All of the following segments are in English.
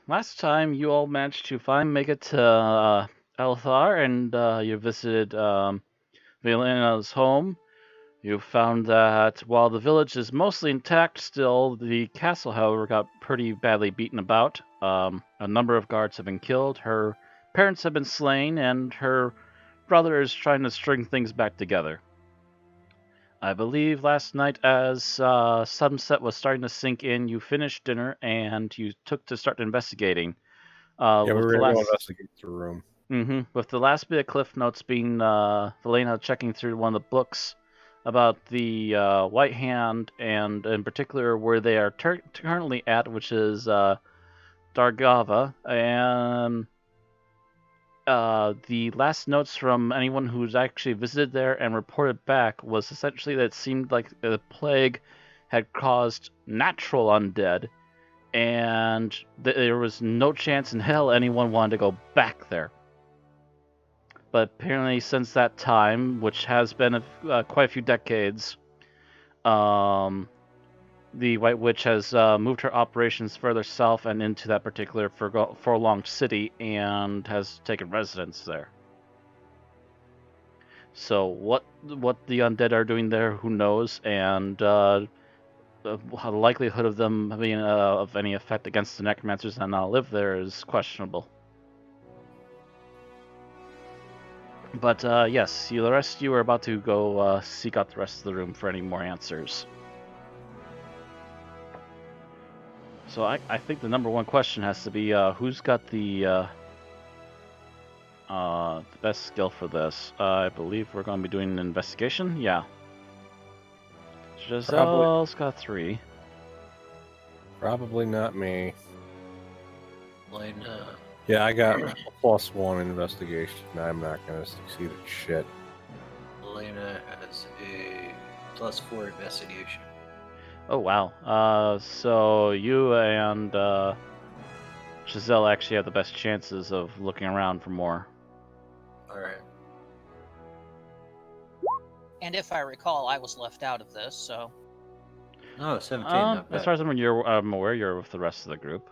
Last time you all managed to finally make it to Elthar, and you visited Velena's home. You found that while the village is mostly intact still, the castle, however, got pretty badly beaten about. A number of guards have been killed, her parents have been slain, and her brother is trying to string things back together. I believe last night, as sunset was starting to sink in, you finished dinner and you took to start investigating. Yeah, we With were the going to go last, investigate the room. with the last bit of cliff notes being Velena checking through one of the books about the White Hand, and in particular where they are currently at, which is Dargava, and the last notes from anyone who's actually visited there and reported back was essentially that it seemed like the plague had caused natural undead, and there was no chance in hell anyone wanted to go back there. But apparently, since that time, which has been quite a few decades, um, the White Witch has moved her operations further south and into that particular forlonged city and has taken residence there. So what the undead are doing there, who knows? And the likelihood of them being of any effect against the necromancers that now live there is questionable. But yes, the rest of you are about to go seek out the rest of the room for any more answers. So I think the number one question has to be who's got the best skill for this. I believe we're going to be doing an investigation. Yeah. Giselle's got 3. Probably not me. Elena. Yeah, I got a +1 investigation. I'm not going to succeed at shit. Elena has a +4 investigation. Oh wow. So you and Giselle actually have the best chances of looking around for more. Alright. And if I recall, I was left out of this, so. Oh, 17, not bad. As far as I'm aware, you're with the rest of the group.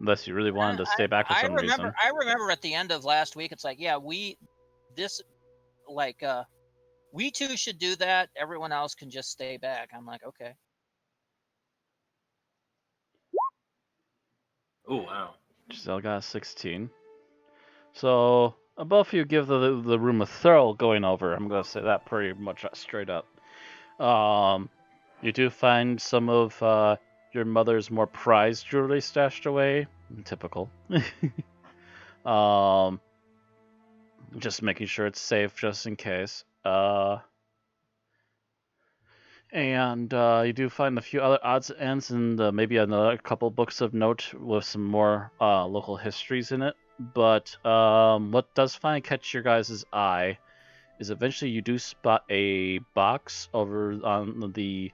Unless you really wanted to stay back for some reason. I remember at the end of last week, it's like, yeah, we two should do that. Everyone else can just stay back. I'm like, okay. Oh, wow. Giselle got a 16. So both of you give the room a thorough going over. I'm going to say that pretty much straight up. You do find some of your mother's more prized jewelry stashed away. Typical. Just making sure it's safe just in case. And you do find a few other odds and ends, and maybe another couple books of note with some more local histories in it. But what does finally catch your guys' eye is eventually you do spot a box over on the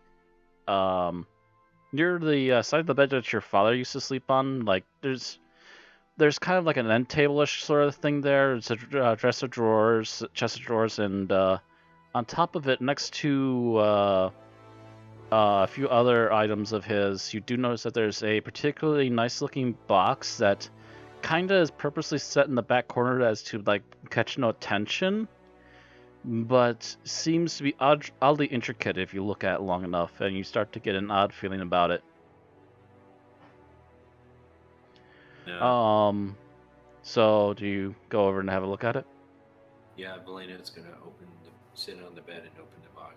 near the side of the bed that your father used to sleep on. Like there's kind of like an end table-ish sort of thing there. It's a chest of drawers, and on top of it, next to a few other items of his, you do notice that there's a particularly nice-looking box that kind of is purposely set in the back corner as to like catch no attention, but seems to be oddly intricate if you look at it long enough, and you start to get an odd feeling about it. Yeah. So do you go over and have a look at it? Yeah, Elena's gonna sit on the bed and open the box.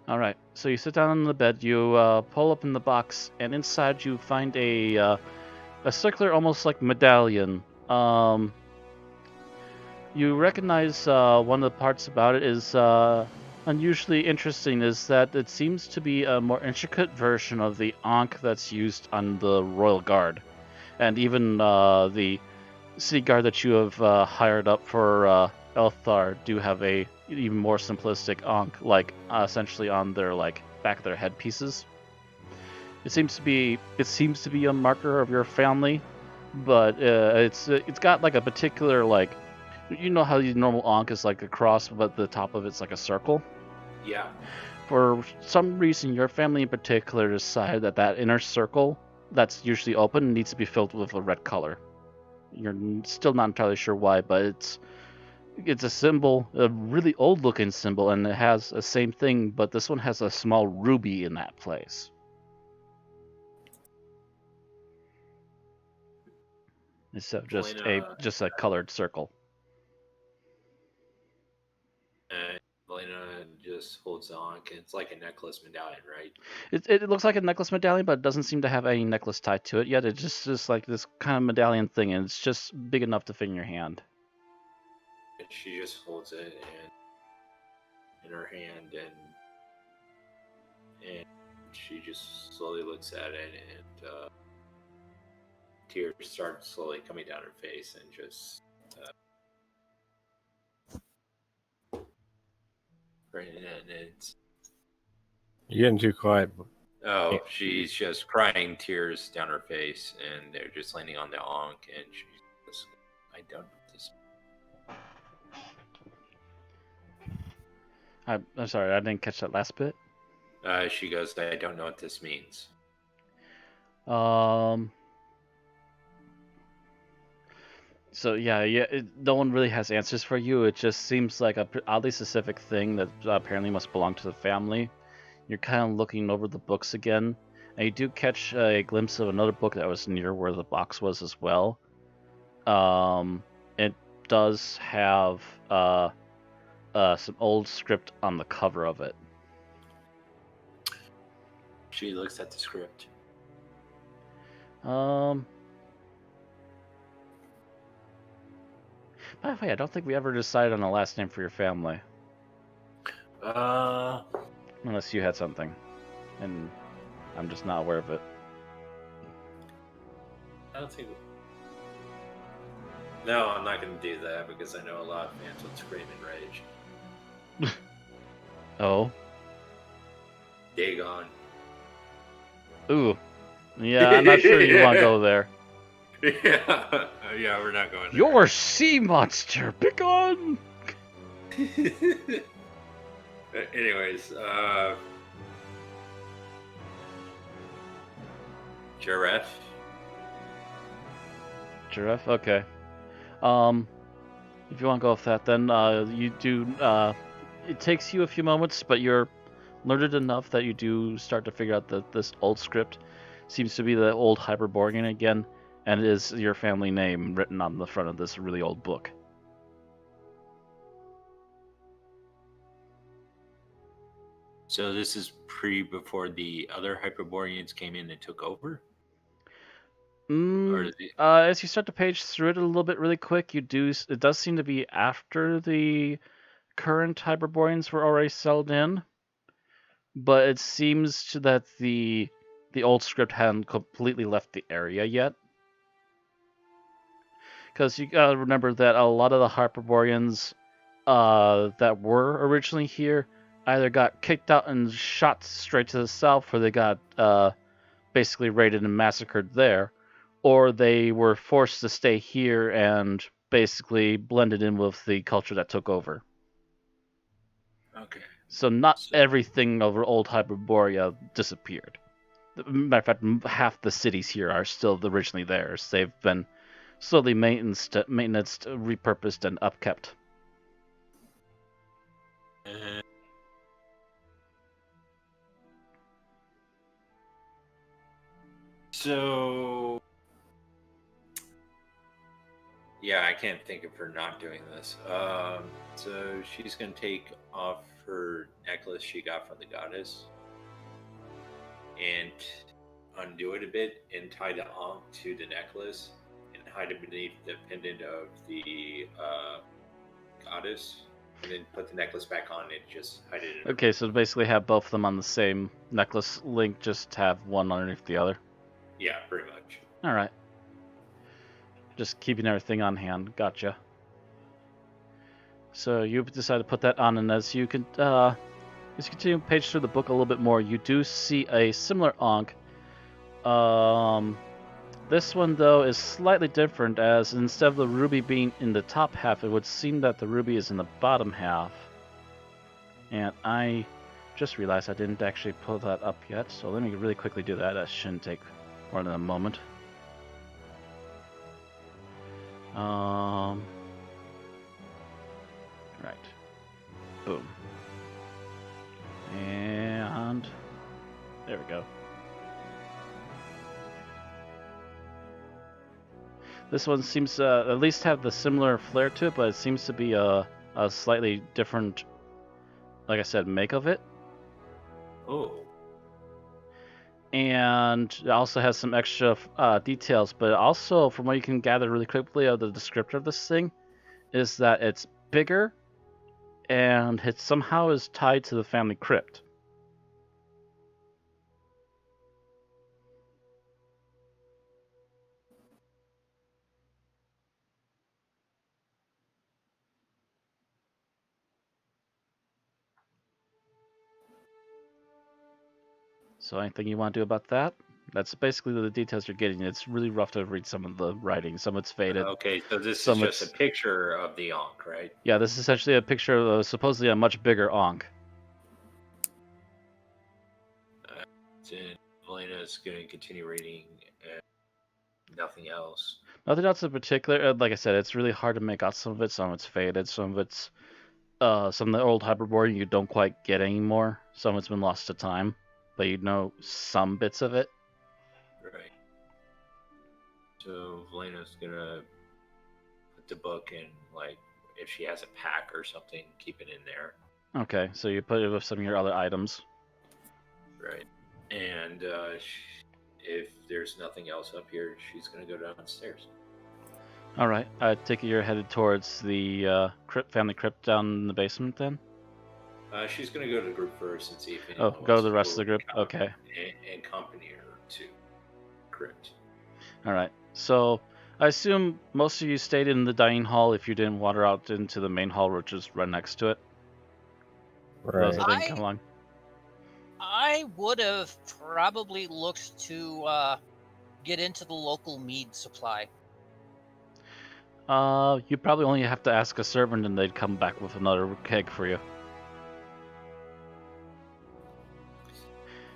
All right. So you sit down on the bed. You pull open the box, and inside you find a circular, almost like medallion. You recognize one of the parts about it is unusually interesting. Is that it seems to be a more intricate version of the Ankh that's used on the Royal Guard, and even the city guard that you have hired up for Elthar do have a even more simplistic Ankh, like essentially on their back of their headpieces. It seems to be a marker of your family, but it's got like a particular you know how the normal Ankh is like a cross, but the top of it's like a circle. Yeah. for some reason, your family in particular decided that that inner circle that's usually open needs to be filled with a red color. You're still not entirely sure why, but it's a symbol, a really old-looking symbol, and it has the same thing, but this one has a small ruby in that place. Instead of just a colored circle. Elena just holds on. It's like a necklace medallion, right? It looks like a necklace medallion, but it doesn't seem to have any necklace tied to it yet. It's just like this kind of medallion thing, and it's just big enough to fit in your hand. And she just holds it in her hand, and she just slowly looks at it, and tears start slowly coming down her face, and just and it's You're getting too quiet. oh, she's just crying tears down her face, and they're just landing on the Ankh, and she's just, I don't know this. I'm sorry, I didn't catch that last bit. She goes, I don't know what this means. So yeah, no one really has answers for you. It just seems like a oddly specific thing that apparently must belong to the family. You're kind of looking over the books again, and you do catch a glimpse of another book that was near where the box was as well. It does have some old script on the cover of it. She looks at the script. By the way, I don't think we ever decided on a last name for your family. Unless you had something, and I'm just not aware of it. I don't think. No, I'm not going to do that because I know a lot of fans would scream in rage. Oh. Dagon. Ooh. Yeah, I'm not sure you want to go there. Yeah, we're not going there. You're a sea monster, Dagon! Anyways, Giraffe. Giraffe? Okay. If you want to go with that, then you do. It takes you a few moments, but you're learned enough that you do start to figure out that this old script seems to be the old Hyborian again, and it is your family name written on the front of this really old book. So this is before the other Hyperboreans came in and took over? As you start to page through it a little bit really quick, it does seem to be after the current Hyperboreans were already settled in, but it seems that the old script hadn't completely left the area yet. Because you gotta remember that a lot of the Hyperboreans that were originally here either got kicked out and shot straight to the south, or they got basically raided and massacred there, or they were forced to stay here and basically blended in with the culture that took over. Okay. So not everything over old Hyperborea disappeared. Matter of fact, half the cities here are still originally theirs. They've been slowly maintenance, repurposed, and upkept. So, yeah, I can't think of her not doing this. So she's going to take off her necklace she got from the goddess and undo it a bit and tie the ankh to the necklace and hide it beneath the pendant of the goddess, and then put the necklace back on and just hide it in Okay, so basically have both of them on the same necklace link, just have one underneath the other. Yeah, pretty much. Alright. Just keeping everything on hand. Gotcha. So you decide to put that on, and as you continue to page through the book a little bit more, you do see a similar ankh. This one, though, is slightly different, as instead of the ruby being in the top half, it would seem that the ruby is in the bottom half. And I Just realized I didn't actually pull that up yet, so let me really quickly do that. That shouldn't take more than a moment. Right. Boom. And there we go. This one seems to at least have the similar flair to it, but it seems to be a slightly different, like I said, make of it. Oh. And it also has some extra details, but also, from what you can gather really quickly of the descriptor of this thing, is that it's bigger and it somehow is tied to the family crypt. So anything you want to do about that? That's basically the details you're getting. It's really rough to read some of the writing. Some of it's faded. Okay, so this Some is just a it's- picture of the Ankh, right? Yeah, this is essentially a picture of supposedly a much bigger Ankh. Then Elena's going to continue reading and nothing else. Nothing else in particular. Like I said, it's really hard to make out some of it. Some of it's faded. Some of it's some of the old Hyborian you don't quite get anymore. Some of it's been lost to time, but you know some bits of it. Right. So Elena's going to put the book in, like, if she has a pack or something, keep it in there. Okay, so you put it with some of your other items. Right. And if there's nothing else up here, she's going to go downstairs. All right, I take it you're headed towards the family crypt down in the basement then? She's going to go to the group first and see if Oh, anyone go to wants the rest of the go group? come Okay. And accompany her to crypt. All right, so I assume most of you stayed in the dining hall if you didn't wander out into the main hall, which is right next to it. For those Right. that didn't come along. I would have probably looked to get into the local mead supply. You probably only have to ask a servant and they'd come back with another keg for you.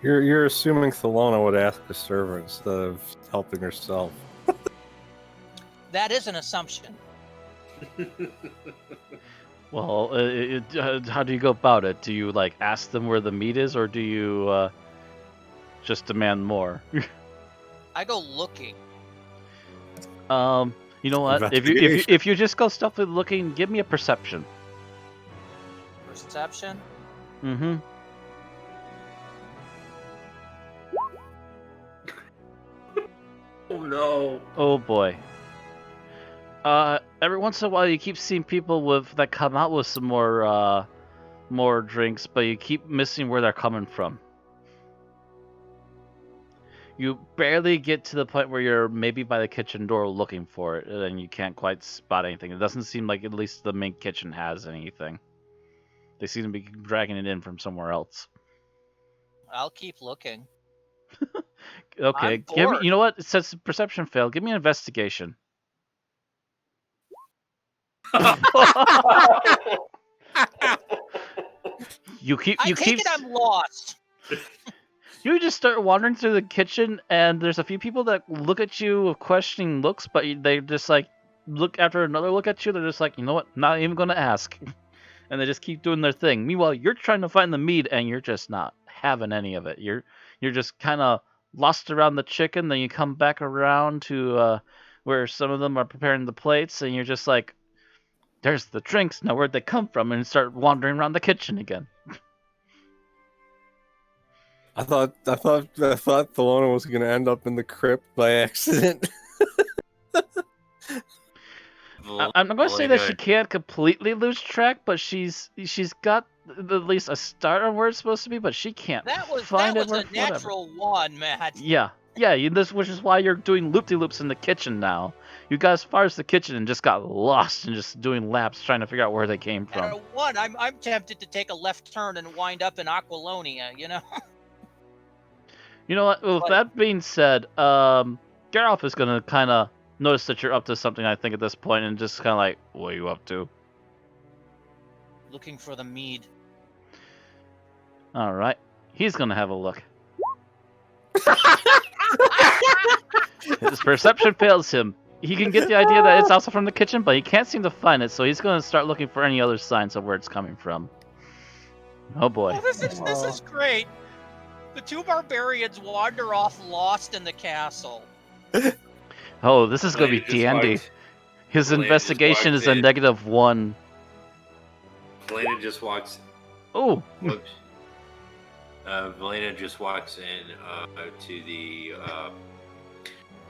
You're assuming Thelona would ask the servant instead of helping herself. That is an assumption. Well, how do you go about it? Do you like ask them where the meat is, or do you just demand more? I go looking. You know what? Investigation. If you just go stealthily looking, give me a perception. Perception? Mm-hmm. Oh no! Oh boy. Every once in a while you keep seeing people that come out with some more drinks, but you keep missing where they're coming from. You barely get to the point where you're maybe by the kitchen door looking for it, and you can't quite spot anything. It doesn't seem like at least the main kitchen has anything. They seem to be dragging it in from somewhere else. I'll keep looking. Okay, I'm give me. bored. You know what? It says perception fail. Give me an investigation. You keep. I take it I'm lost. You just start wandering through the kitchen, and there's a few people that look at you with questioning looks, but they just like look after another look at you. They're just like, you know what? Not even gonna ask, and they just keep doing their thing. Meanwhile, you're trying to find the meat, and you're just not having any of it. You're just kind of lost around the chicken. Then you come back around to where some of them are preparing the plates, and you're just like, "There's the drinks. Now where'd they come from?" And start wandering around the kitchen again. I thought Thelona was gonna end up in the crypt by accident. I'm not going to say that she can't completely lose track, but she's got at least a start on where it's supposed to be, but she can't That was find it. a Whatever. natural one, Matt. Yeah, which is why you're doing loop-de-loops in the kitchen now. You got as far as the kitchen and just got lost and just doing laps trying to figure out where they came At a from. one, I'm tempted to take a left turn and wind up in Aquilonia, you know? You know what? With that being said, Geralt is going to kind of notice that you're up to something, I think, at this point, and just kind of like, what are you up to? Looking for the mead. All right, he's gonna have a look. His perception fails him. He can get the idea that it's also from the kitchen, but he can't seem to find it, so he's gonna start looking for any other signs of where it's coming from. Oh boy. Oh, this is great. The two barbarians wander off lost in the castle. Oh, this is gonna be Valena just dandy. walked- His Valena just investigation walked is a in. -1. Valena just walks. Oh, Whoops. Valena just walks in to the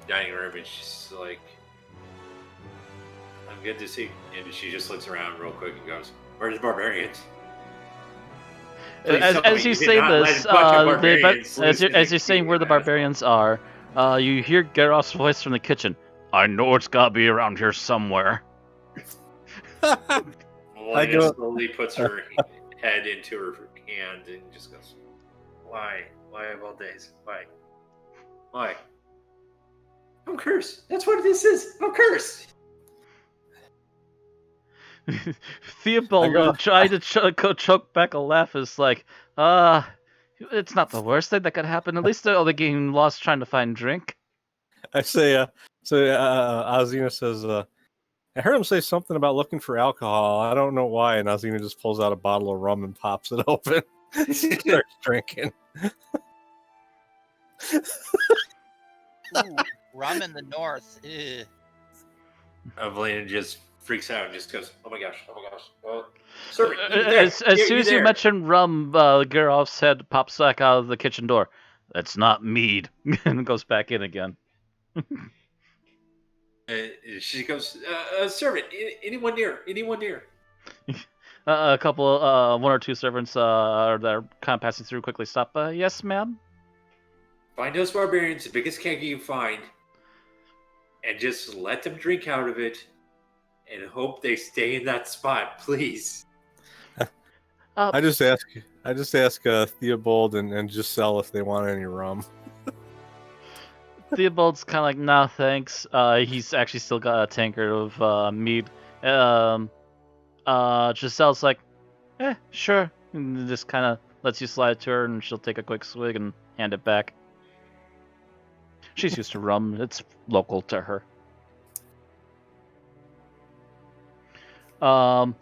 dining room, and she's like, "I'm good to see." And she just looks around real quick and goes, "Where's the barbarians?" Please tell as me you did say not let this, a bunch of barbarians as loose you're saying where the barbarians are, you hear Geralt's voice from the kitchen. I know it's gotta be around here somewhere. Valena go- slowly puts her head into her hand and just goes, "Why? Why of all days? Why? Why? I'm cursed. That's what this is. I'm cursed." Theobald tried to choke back a laugh. Is like, it's not the worst thing that could happen. At least they're only getting lost trying to find drink. I say, Azina says, I heard him say something about looking for alcohol. I don't know why. And Azina just pulls out a bottle of rum and pops it open. Starts drinking. Ooh, rum in the north. Ugh. Valena just freaks out and just goes, "Oh my gosh! Oh my gosh! Oh, sorry." As soon as you mention rum, Geralt's head pops back out of the kitchen door. That's not mead, and goes back in again. She goes, "Servant, anyone near? Anyone near?" A couple, one or two servants that are kind of passing through quickly stop. Yes, ma'am. Find those barbarians, the biggest keg you can find, and just let them drink out of it, and hope they stay in that spot, please. I just ask Theobald and Giselle if they want any rum. Theobald's kind of like, nah, thanks. He's actually still got a tankard of mead. Giselle's like, sure. And just kind of lets you slide to her, and she'll take a quick swig and hand it back. She's used to rum. It's local to her. The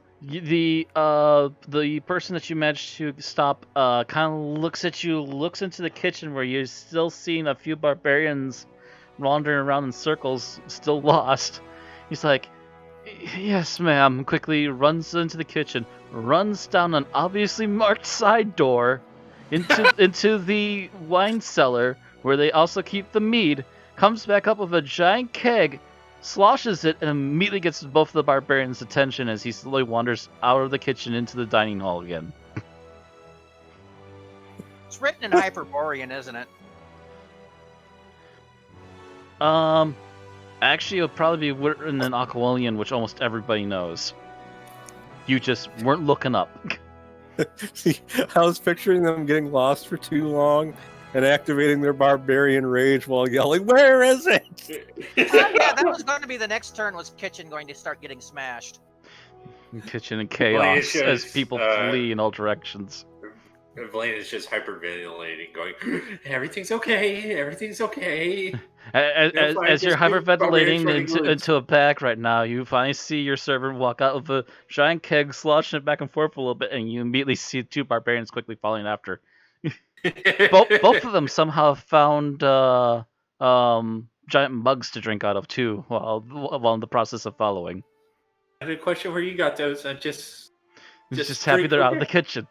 person that you managed to stop kind of looks at you, looks into the kitchen where you're still seeing a few barbarians wandering around in circles, still lost. He's like, yes, ma'am. Quickly runs into the kitchen, runs down an obviously marked side door into the wine cellar where they also keep the mead, comes back up with a giant keg, sloshes it, and immediately gets both of the barbarians' attention as he slowly wanders out of the kitchen into the dining hall again. It's written in Hyborian, isn't it? Actually, it'll probably be written in Aqualian, which almost everybody knows. You just weren't looking up. See, I was picturing them getting lost for too long and activating their barbarian rage while yelling, "Where is it?" Yeah, that was going to be the next turn. Was kitchen going to start getting smashed? Kitchen and chaos Well, as people flee in all directions. Valena's just hyperventilating, going, "Everything's okay. Everything's okay." As you're hyperventilating into a bag right now, you finally see your servant walk out of a giant keg, sloshing it back and forth a little bit, and you immediately see two barbarians quickly following after. Both of them somehow found giant mugs to drink out of too, while in the process of following. I had a question where you got those. I'm just happy they're out of the kitchen.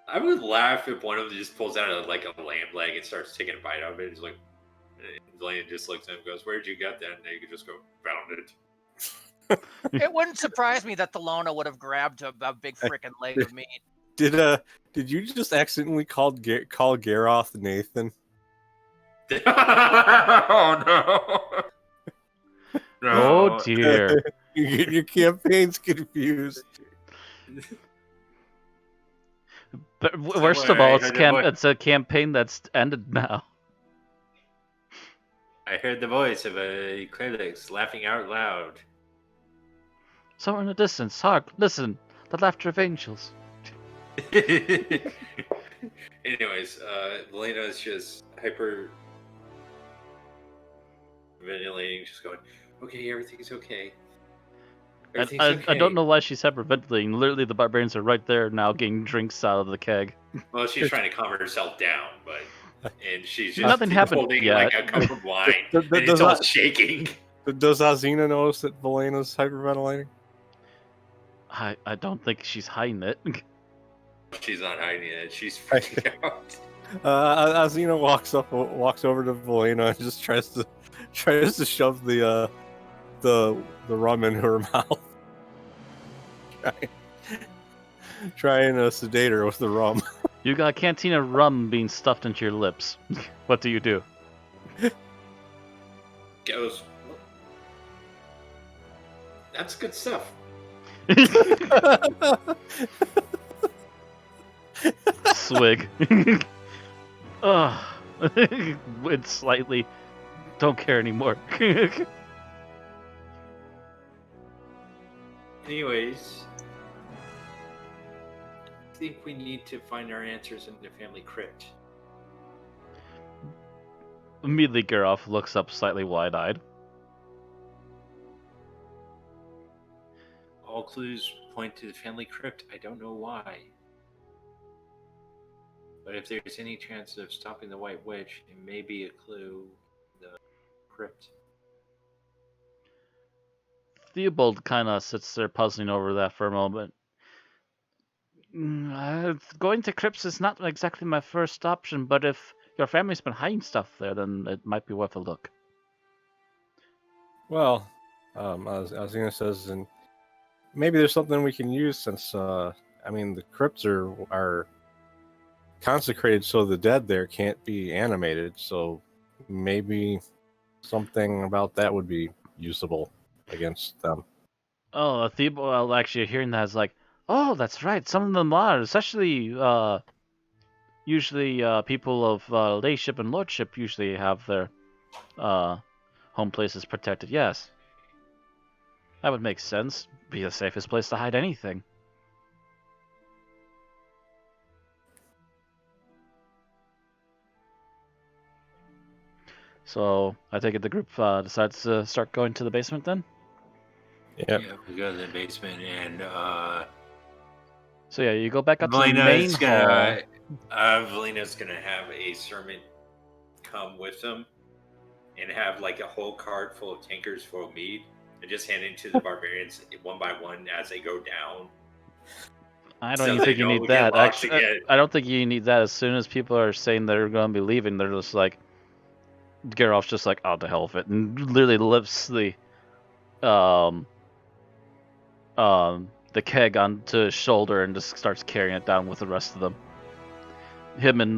I would laugh if one of them just pulls out a lamb leg and starts taking a bite out of it. It's like, Valena just looks at him and goes, "Where'd you get that?" And they could just go, "Found it." It wouldn't surprise me that the Lona would have grabbed a big frickin' leg of meat. Did you just accidentally call Garroth Nathan? Oh no! No. Oh dear. Your campaign's confused. But worst of all, it's a campaign that's ended now. I heard the voice of a Clerics laughing out loud. Somewhere in the distance, hark, listen. The laughter of angels. Anyways, Elena is just hyper ventilating, just going, okay, everything's okay. Everything's okay. I don't know why she's hyperventilating. Literally, the barbarians are right there now getting drinks out of the keg. Well, she's trying to calm herself down, and she's just Nothing happened holding yet. like a cup of wine, and Does it's all that- shaking. Does Azina notice that Velena's hyperventilating? I don't think she's hiding it. She's not hiding it. She's freaking out. Azina walks over to Velena and just tries to shove the rum in her mouth, trying to sedate her with the rum. You got a canteen of rum being stuffed into your lips. What do you do? Goes. That's good stuff. Swig. Ugh. Went slightly. Don't care anymore. Anyways, I think we need to find our answers in the family crypt. Immediately, Geralt looks up slightly wide-eyed. All clues point to the family crypt. I don't know why. But if there's any chance of stopping the White Witch, it may be a clue. The crypt. Theobald kind of sits there puzzling over that for a moment. Going to crypts is not exactly my first option, but if your family's been hiding stuff there, then it might be worth a look. Well, as Azina says, and maybe there's something we can use since the crypts are consecrated so the dead there can't be animated, so maybe something about that would be usable against them. Oh, Theobald actually hearing that is like, oh, that's right, some of them are, especially usually people of layship and lordship usually have their home places protected. Yes, that would make sense. Be the safest place to hide anything. So I take it the group decides to start going to the basement then? Yep. Yeah, we go to the basement and So yeah, you go back up to the main hall. Velena's gonna have a servant come with them and have like a whole cart full of tankers full of mead and just hand it to the barbarians one by one as they go down. I don't So even they think you don't need get that. lost Actually, again. I don't think you need that. As soon as people are saying they're going to be leaving, they're just like, Geralt's just like, oh, the hell with it, and literally lifts the keg onto his shoulder and just starts carrying it down with the rest of them. Him and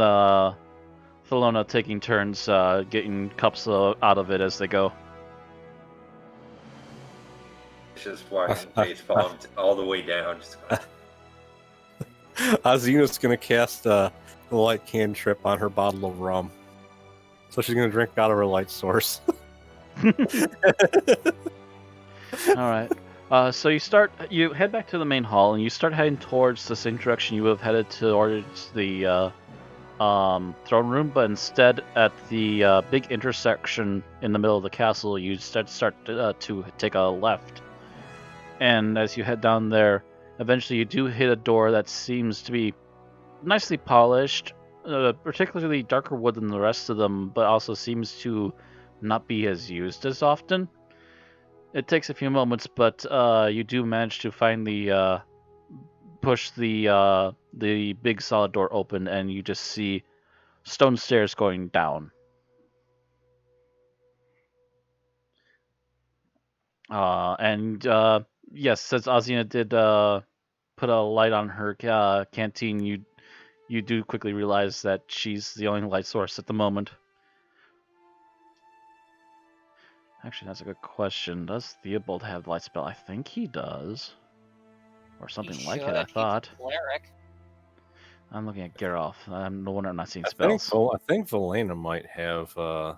Thelona taking turns getting cups out of it as they go. Just watching face palm all the way down. Just going, Azina's gonna cast the light cantrip on her bottle of rum, so she's gonna drink out of her light source. All right. So you head back to the main hall, and you start heading towards the same direction you would have headed towards the throne room, but instead at the big intersection in the middle of the castle, you start to take a left. And as you head down there, eventually you do hit a door that seems to be nicely polished, particularly darker wood than the rest of them, but also seems to not be as used as often. It takes a few moments, but you do manage to finally push the big solid door open, and you just see stone stairs going down. Yes, since Azina did put a light on her canteen, you do quickly realize that she's the only light source at the moment. Actually, that's a good question. Does Theobald have light spell? I think he does. Or something like it, I thought. Cleric. I'm looking at Geralt. I'm no wonder I'm not seeing I spells. think Velena might have I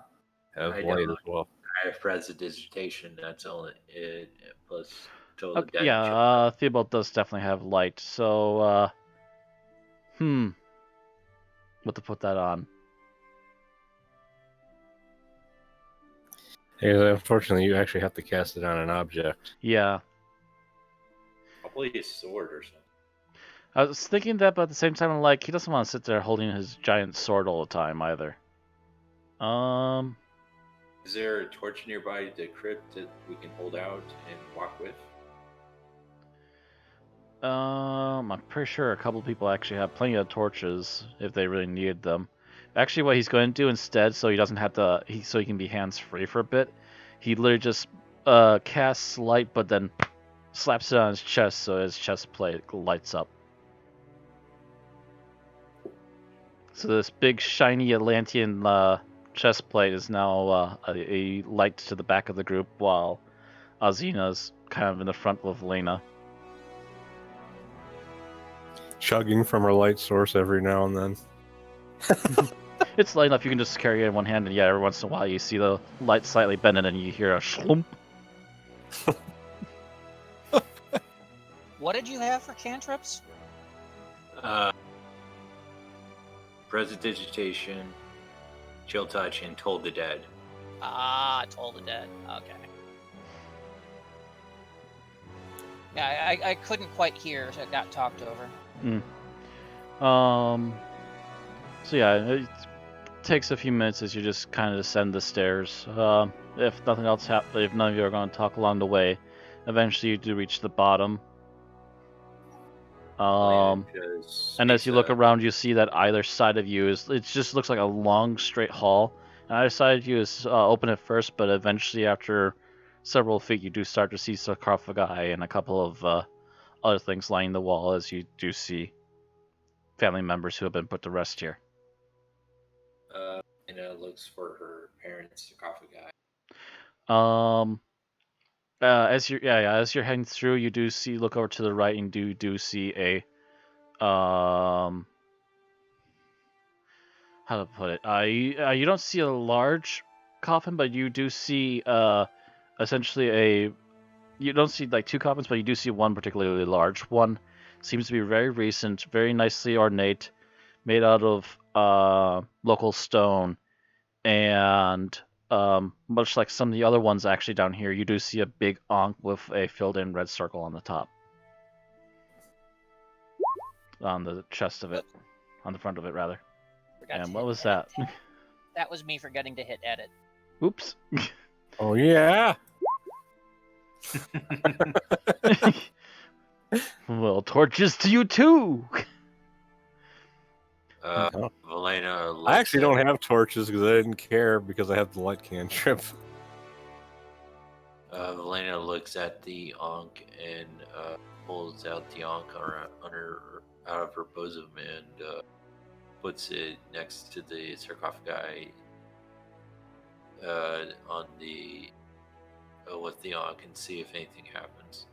light don't. as well. I have presidigitation. That's all it plus until the Okay, dead yeah, show up. Theobald does definitely have light, so, what to put that on? Yeah, unfortunately, you actually have to cast it on an object. Yeah. Probably a sword or something. I was thinking that, but at the same time, I'm like, he doesn't want to sit there holding his giant sword all the time either. Is there a torch nearby the crypt that we can hold out and walk with? I'm pretty sure a couple people actually have plenty of torches if they really needed them. Actually, what he's going to do instead, so he doesn't have to, so he can be hands-free for a bit, he literally just casts light, but then slaps it on his chest, so his chest plate lights up. So this big shiny Atlantean chest plate is now a light to the back of the group, while Azina's kind of in the front with Lena. Chugging from her light source every now and then. It's light enough you can just carry it in one hand, and yeah, every once in a while you see the light slightly bending and you hear a slump. What did you have for cantrips? Prestidigitation, chill touch, and toll the dead. Ah, Toll the Dead. Okay. Yeah, I couldn't quite hear, so it got talked over. So yeah, it takes a few minutes as you just kind of descend the stairs. If nothing else happens, if none of you are going to talk along the way, eventually you do reach the bottom. And as you look around, you see that either side of you it just looks like a long straight hall. And either side of you is open at first, but eventually after several feet, you do start to see sarcophagi and a couple of other things lining the wall, as you do see family members who have been put to rest here. Anna looks for her parents' sarcophagi. As you're heading through, you do look over to the right and do see a how to put it? You don't see a large coffin, but you do see essentially you don't see like two coffins, but you do see one particularly large one. Seems to be very recent, very nicely ornate, made out of local stone, and much like some of the other ones actually down here, you do see a big ankh with a filled-in red circle on the top, on the chest of it, on the front of it rather. And what was that? That was me forgetting to hit edit. Oops. Oh yeah. Well, torches to you too. Valena. I actually don't have torches because I didn't care because I have the light cantrip. Valena looks at the Ankh and pulls out the Ankh out of her bosom and puts it next to the sarcophagi on the with the Ankh and see if anything happens.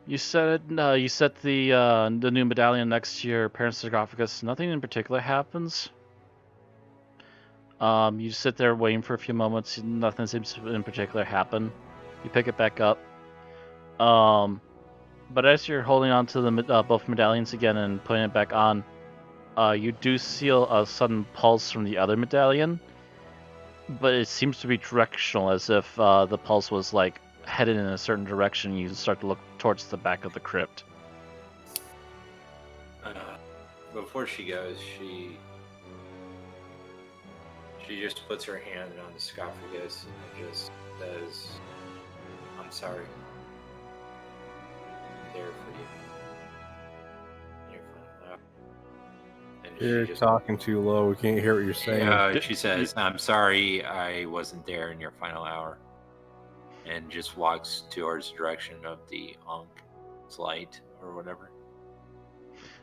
You set it. You set the new medallion next to your parents' sarcophagus. Nothing in particular happens. You sit there waiting for a few moments. Nothing seems to in particular happen. You pick it back up. But as you're holding on to the both medallions again and putting it back on, you do feel a sudden pulse from the other medallion. But it seems to be directional, as if the pulse was like headed in a certain direction. You start to look towards the back of the crypt. Before she goes, she just puts her hand on the sarcophagus and just says, "I'm sorry. I'm there for you." And You're talking too low. We can't hear what you're saying. She says, "I'm sorry I wasn't there in your final hour," and just walks towards the direction of the Ankh's light or whatever.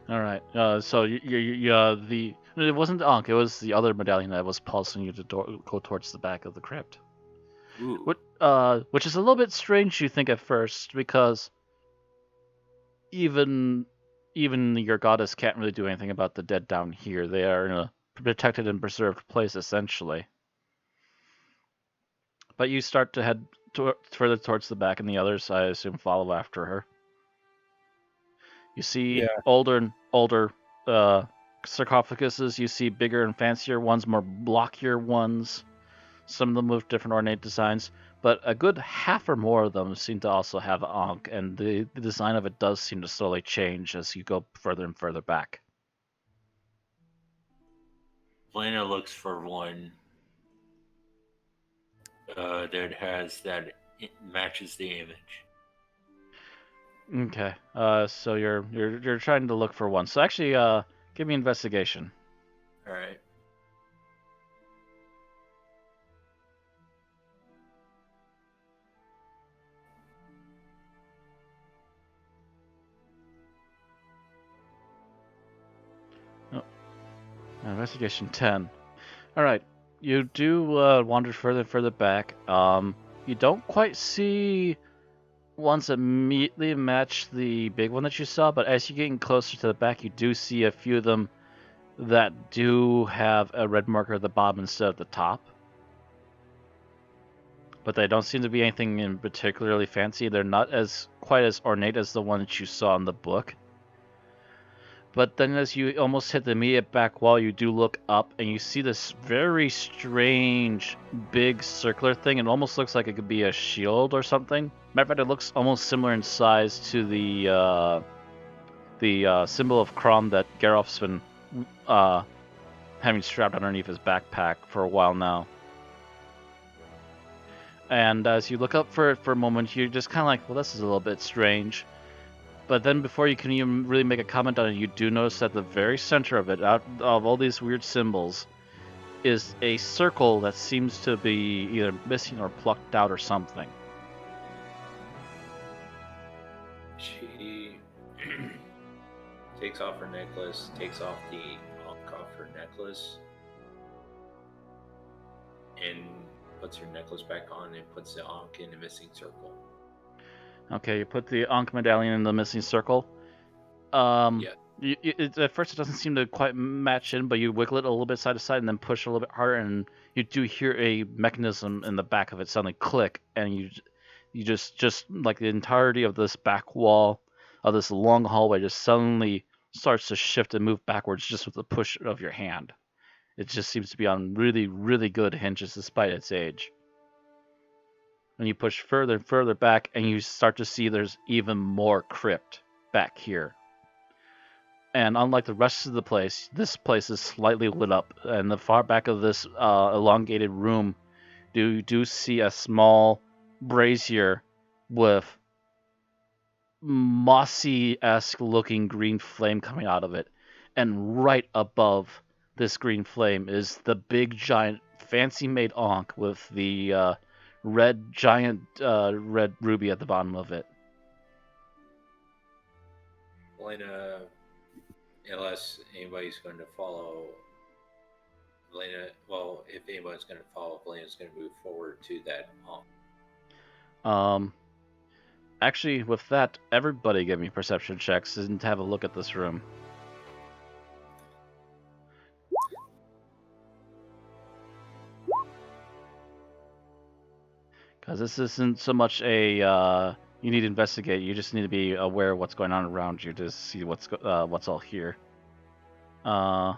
All right. So it wasn't the Ankh. It was the other medallion that was pulsing you to go towards the back of the crypt. Ooh. Which is a little bit strange, you think at first, because even your goddess can't really do anything about the dead down here. They are in a protected and preserved place, essentially. But you start to head further towards the back, and the others, I assume, follow after her. You see Yeah. older and older sarcophaguses. You see bigger and fancier ones, more blockier ones. Some of them with different ornate designs, but a good half or more of them seem to also have Ankh, and the design of it does seem to slowly change as you go further and further back. Lena looks for one that matches the image. Okay, so you're trying to look for one. So actually, give me investigation. All right. Investigation 10. All right, you do wander further and further back. You don't quite see ones that immediately match the big one that you saw, but as you're getting closer to the back, you do see a few of them that do have a red marker at the bottom instead of the top. But they don't seem to be anything in particularly fancy. They're not quite as ornate as the one that you saw in the book. But then as you almost hit the immediate back wall, you do look up and you see this very strange big circular thing. It almost looks like it could be a shield or something. Matter of fact, it looks almost similar in size to the symbol of Crom that Geralf's been having strapped underneath his backpack for a while now. And as you look up for it for a moment, you're just kind of like, well, this is a little bit strange. But then before you can even really make a comment on it, you do notice at the very center of it, out of all these weird symbols, is a circle that seems to be either missing or plucked out or something. She takes off her necklace, takes off the Ankh off her necklace, and puts her necklace back on and puts the Ankh in the missing circle. Okay, you put the Ankh Medallion in the missing circle. Yeah. At first it doesn't seem to quite match in, but you wiggle it a little bit side to side and then push a little bit harder, and you do hear a mechanism in the back of it suddenly click, and you just like the entirety of this back wall of this long hallway just suddenly starts to shift and move backwards just with the push of your hand. It just seems to be on really, really good hinges despite its age. And you push further and further back, and you start to see there's even more crypt back here. And unlike the rest of the place, this place is slightly lit up. And the far back of this elongated room, you do see a small brazier with mossy-esque looking green flame coming out of it. And right above this green flame is the big, giant, fancy-made Ankh with the giant red ruby at the bottom of it. Elena, unless anybody's going to follow Elena, well, if anybody's going to follow, Elena's going to move forward to that Ankh. Actually, with that, everybody give me perception checks and have a look at this room. Because this isn't so much a you need to investigate. You just need to be aware of what's going on around you to see what's all here. Yeah,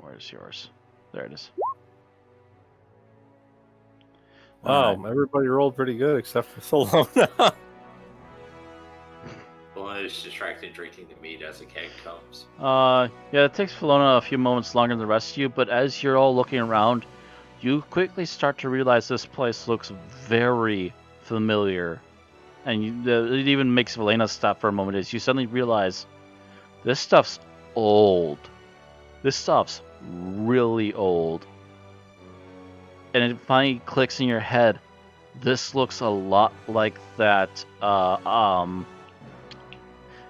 where's yours? There it is. Wow, everybody rolled pretty good except for Solona. Elena's distracted drinking the mead as the keg comes. Yeah, it takes Felona a few moments longer than the rest of you, but as you're all looking around, you quickly start to realize this place looks very familiar. And it even makes Elena stop for a moment as you suddenly realize this stuff's old. This stuff's really old. And it finally clicks in your head. This looks a lot like that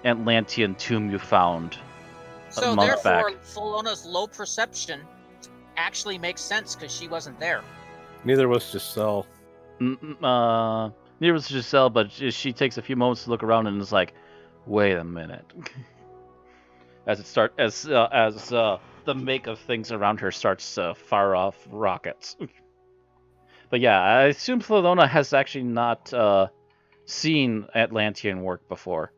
Atlantean tomb you found So a month therefore, back. Felona's low perception actually makes sense because she wasn't there. Neither was Giselle. Neither was Giselle, but she takes a few moments to look around and is like, wait a minute. as the make of things around her starts to fire off rockets. But yeah, I assume Florona has actually not seen Atlantean work before.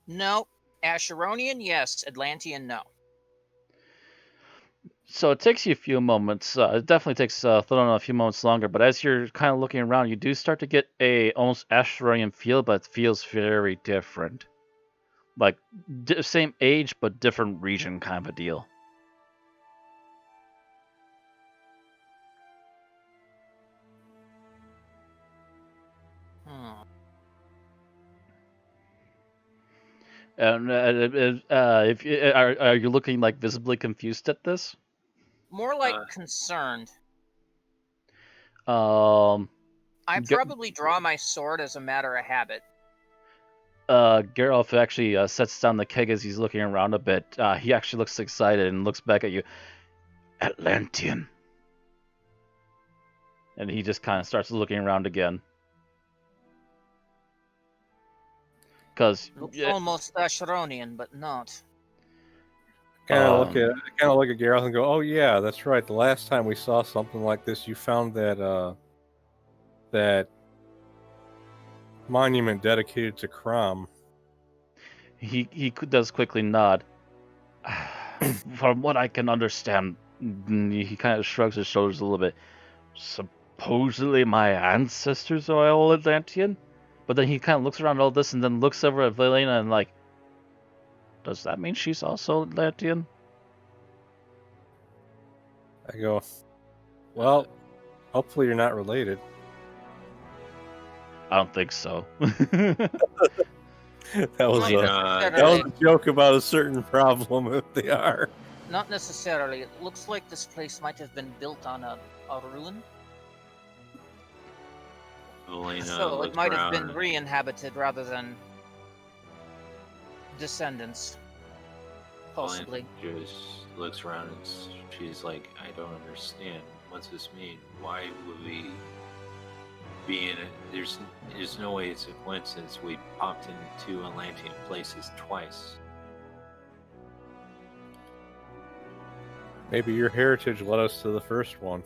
No. Asheronian, yes. Atlantean, no. So it takes you a few moments. It definitely takes Florona a few moments longer. But as you're kind of looking around, you do start to get a almost Asteroidian feel, but it feels very different. Like same age but different region kind of a deal. Hmm. And if are you looking like visibly confused at this? More like concerned. Um, I Ge- probably draw my sword as a matter of habit. Geralt actually sets down the keg as he's looking around a bit. He actually looks excited and looks back at you. Atlantean. And he just kind of starts looking around again. Because Looks almost Asheronian, but not. Kind of look at Gareth and go, "Oh yeah, that's right. The last time we saw something like this, you found that monument dedicated to Crom." he does quickly nod. From what I can understand, he kind of shrugs his shoulders a little bit. Supposedly my ancestors are all Atlantean? But then he kind of looks around all this and then looks over at Velena and like, does that mean she's also Atlantean? I go, "Well, hopefully you're not related." I don't think so. That was Not a joke about a certain problem if they are. Not necessarily. It looks like this place might have been built on a ruin. Elena So it looks might have been around. re-inhabited rather than descendants. Possibly. Elena just looks around and she's like, I don't understand. What's this mean? Why would we be in it? There's no way it's a coincidence. We popped into Atlantean places twice. Maybe your heritage led us to the first one.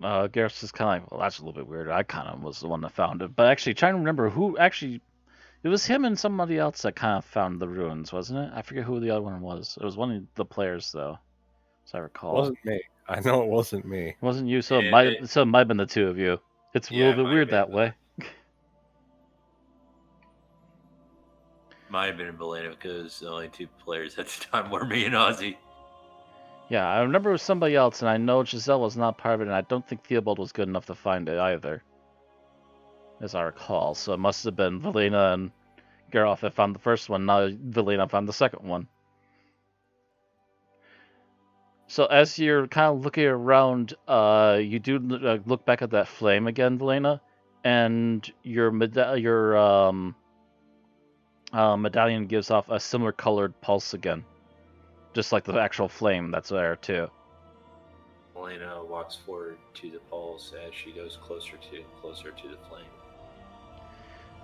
Garrus is kind of like, well, that's a little bit weird. I kind of was the one that found it. But actually, trying to remember who actually... It was him and somebody else that kind of found the ruins, wasn't it? I forget who the other one was. It was one of the players, though, as I recall. It wasn't me. I know it wasn't me. It wasn't you, so Yeah, it might have been the two of you. It's a little bit weird that way. Might have been in Belena because the only two players at the time were me and Ozzy. Yeah, I remember it was somebody else, and I know Giselle was not part of it, and I don't think Theobald was good enough to find it either, as I recall. So it must have been Velena and Geralt that found the first one, now Velena found the second one. So as you're kind of looking around, you do look back at that flame again, Velena, and your medallion gives off a similar colored pulse again, just like the actual flame that's there too. Elena walks forward to the pulse as she goes closer to the flame.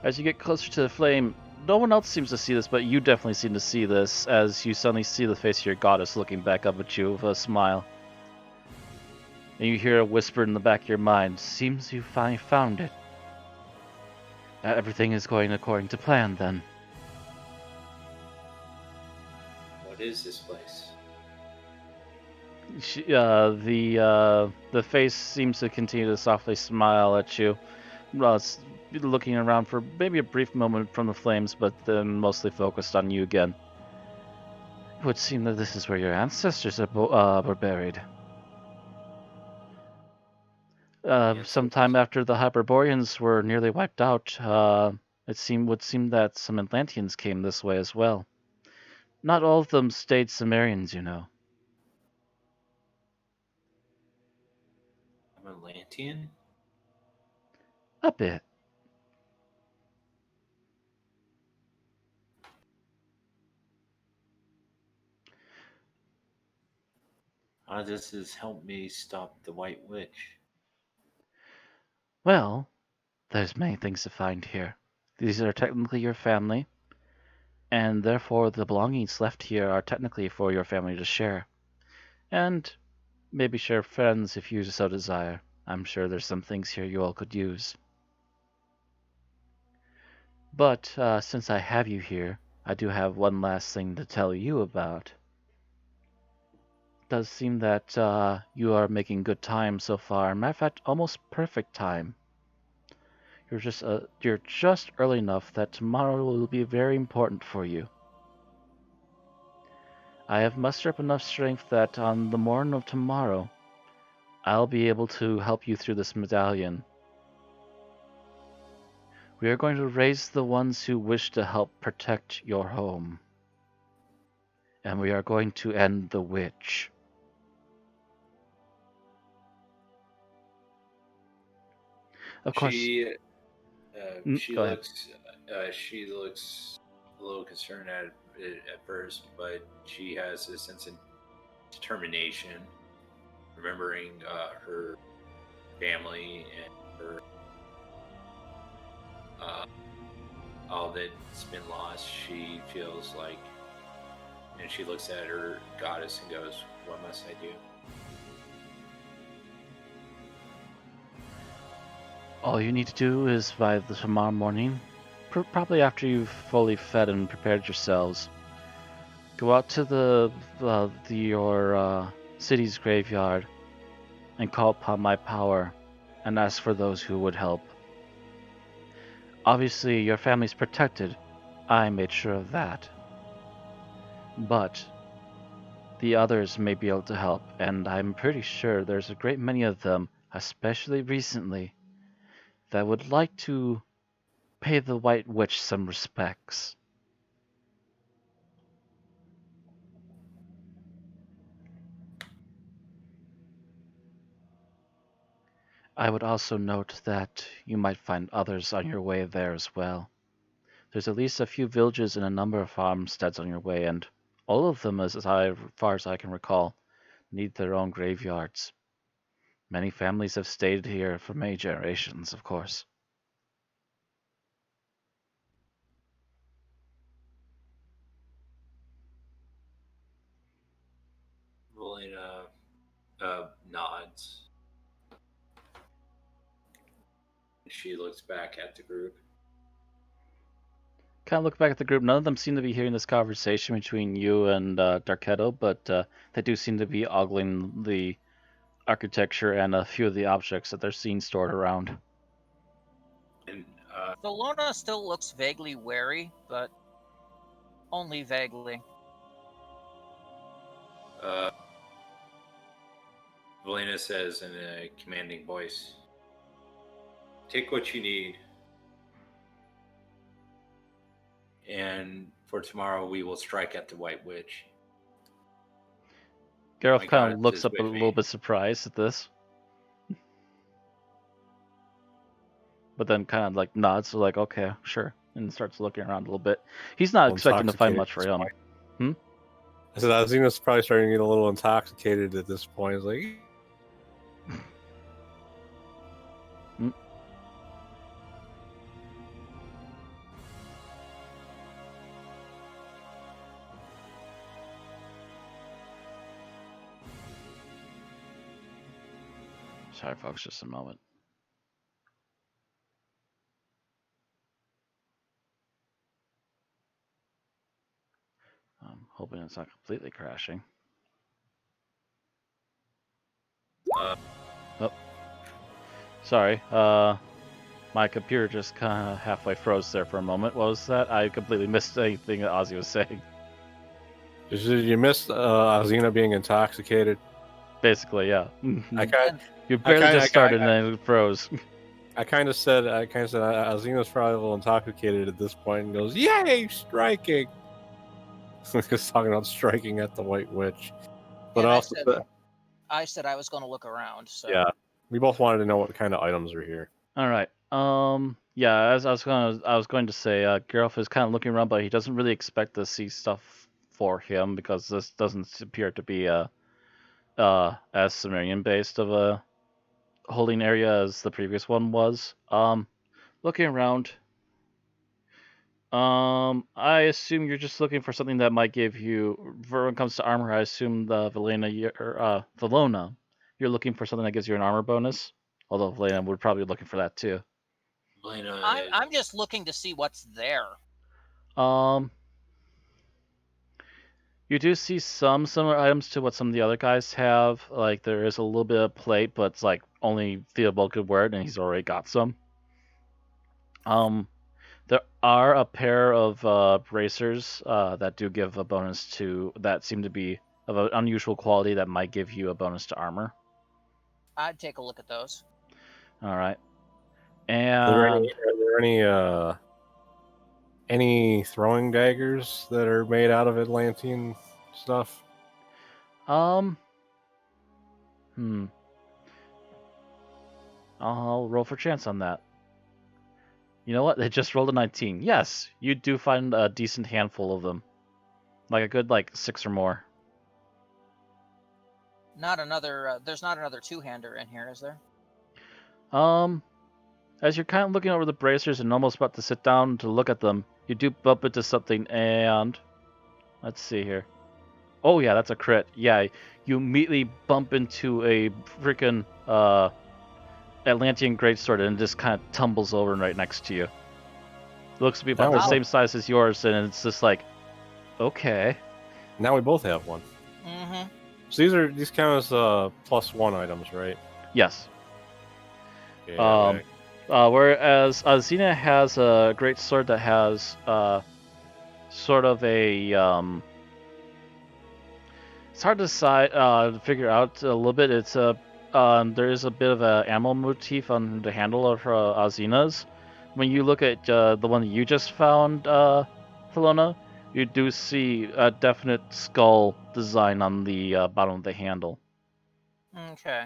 As you get closer to the flame, no one else seems to see this, but you definitely seem to see this as you suddenly see the face of your goddess looking back up at you with a smile. And you hear a whisper in the back of your mind, seems you finally found it. Everything is going according to plan then. What is this place? The face seems to continue to softly smile at you, looking around for maybe a brief moment from the flames, but then mostly focused on you again. It would seem that this is where your ancestors were buried. Yes, Sometime it after the Hyborians were nearly wiped out, would seem that some Atlanteans came this way as well. Not all of them stayed Sumerians, you know. I'm Atlantean? A bit. How does this help me stop the White Witch? Well, there's many things to find here. These are technically your family, and therefore the belongings left here are technically for your family to share. And maybe share friends if you so desire. I'm sure there's some things here you all could use. But since I have you here, I do have one last thing to tell you about. It does seem that you are making good time so far. Matter of fact, almost perfect time. You're just early enough that tomorrow will be very important for you. I have mustered up enough strength that on the morning of tomorrow, I'll be able to help you through this medallion. We are going to raise the ones who wish to help protect your home. And we are going to end the witch. Of course. She Go ahead. she looks a little concerned at it at first, but she has a sense of determination, remembering her family and her all that's been lost. She feels like, and she looks at her goddess and goes, "What must I do?" All you need to do is by tomorrow morning, probably after you've fully fed and prepared yourselves, go out to your city's graveyard and call upon my power and ask for those who would help. Obviously, your family's protected. I made sure of that. But the others may be able to help, and I'm pretty sure there's a great many of them, especially recently, that would like to pay the White Witch some respects. I would also note that you might find others on your way there as well. There's at least a few villages and a number of farmsteads on your way, and all of them, as far as I can recall, need their own graveyards. Many families have stayed here for many generations, of course. Valena nods. She looks back at the group. Kind of look back at the group. None of them seem to be hearing this conversation between you and Darketo, but they do seem to be ogling the architecture and a few of the objects that they're seeing stored around. And Solona still looks vaguely wary, but only vaguely. Valena says in a commanding voice, "Take what you need, and for tomorrow we will strike at the White Witch." Geralt My kind of goddess looks is up a with little me. bit surprised at this. But then kind of like nods, so like, okay, sure, and starts looking around a little bit. He's not expecting to find much for him. I said Azina's probably starting to get a little intoxicated at this point. He's like, Sorry, folks, just a moment. I'm hoping it's not completely crashing. Uh, Oh, sorry. My computer just kind of halfway froze there for a moment. What was that? I completely missed anything that Ozzy was saying. did you miss Azina being intoxicated? Basically, yeah. I kind You barely kinda- just started and then it froze. I kind of said Azina's probably a little intoxicated at this point and goes, "Yay, striking!" He's talking about striking at the White Witch, but And also I said I was going to look around. So yeah, we both wanted to know what kind of items are here. All right. Yeah, as I was going to say, Geralt is kind of looking around, but he doesn't really expect to see stuff for him because this doesn't appear to be as Sumerian based of a holding area as the previous one was. Looking around, I assume you're just looking for something that might give you. For when it comes to armor, I assume the Valona, you're looking for something that gives you an armor bonus. Although Valena would probably be looking for that too. Elena I'm just looking to see what's there. Um, you do see some similar items to what some of the other guys have. Like there is a little bit of plate, but it's like only Theobald could wear it, and he's already got some. There are a pair of bracers that do give a bonus to that seem to be of an unusual quality that might give you a bonus to armor. I'd take a look at those. All right, Are and there any throwing daggers that are made out of Atlantean stuff? um, I'll roll for chance on that. You know what? They just rolled a 19. Yes, you do find a decent handful of them, like a good 6 or more. Not another. There's not another two-hander in here, is there? As you're kind of looking over the bracers and almost about to sit down to look at them, you do bump into something, and let's see here. Oh yeah, that's a crit. Yeah, you immediately bump into a freaking Atlantean greatsword and it just kind of tumbles over right next to you. It looks to be about Now the we same size as yours, and it's just like, okay. Now we both have one. Mm-hmm. So these count as +1 items, right? Yes. Okay. Whereas Xena has a great sword that has sort of a it's hard to decide to figure out a little bit. It's a there is a bit of a animal motif on the handle of her Xena's. When you look at the one that you just found, Thelona, you do see a definite skull design on the bottom of the handle. Okay.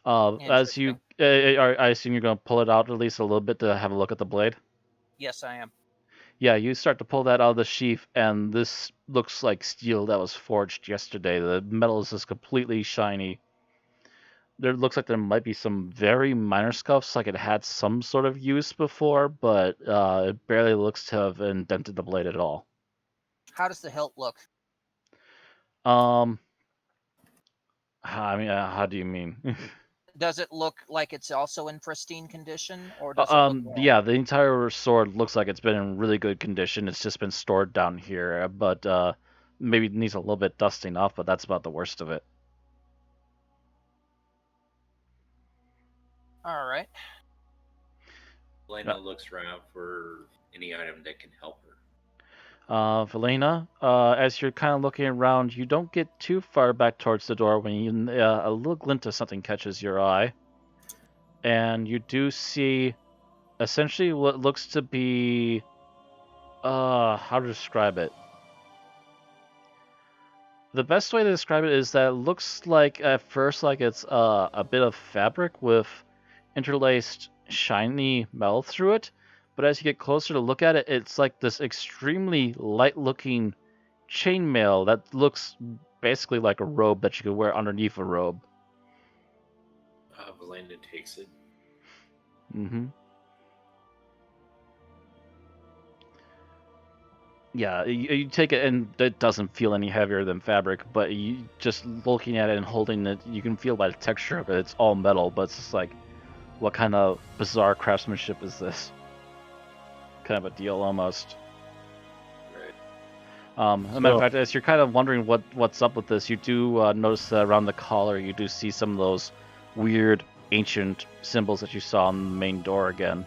As you, Interesting. I assume you're going to pull it out at least a little bit to have a look at the blade. Yes, I am. Yeah, you start to pull that out of the sheath, and this looks like steel that was forged yesterday. The metal is just completely shiny. There looks like there might be some very minor scuffs, like it had some sort of use before, but it barely looks to have indented the blade at all. How does the hilt look? Um, I mean, how do you mean? Does it look like it's also in pristine condition, or does it look raw? Yeah, the entire sword looks like it's been in really good condition. It's just been stored down here, but maybe it needs a little bit dusting off, but that's about the worst of it. All right. Elena looks around for any item that can help her. Valena, as you're kind of looking around, you don't get too far back towards the door when a little glint of something catches your eye. And you do see essentially what looks to be, how to describe it? The best way to describe it is that it looks like, at first, like it's a bit of fabric with interlaced shiny metal through it. But as you get closer to look at it, it's like this extremely light-looking chainmail that looks basically like a robe that you could wear underneath a robe. Valena takes it. Mm-hmm. Yeah, you take it and it doesn't feel any heavier than fabric, but you just looking at it and holding it, you can feel by the texture of it, it's all metal, but it's just like, what kind of bizarre craftsmanship is this? Kind of a deal almost. Right. As a matter of fact, as you're kind of wondering what's up with this, you do notice that around the collar, you do see some of those weird ancient symbols that you saw on the main door again.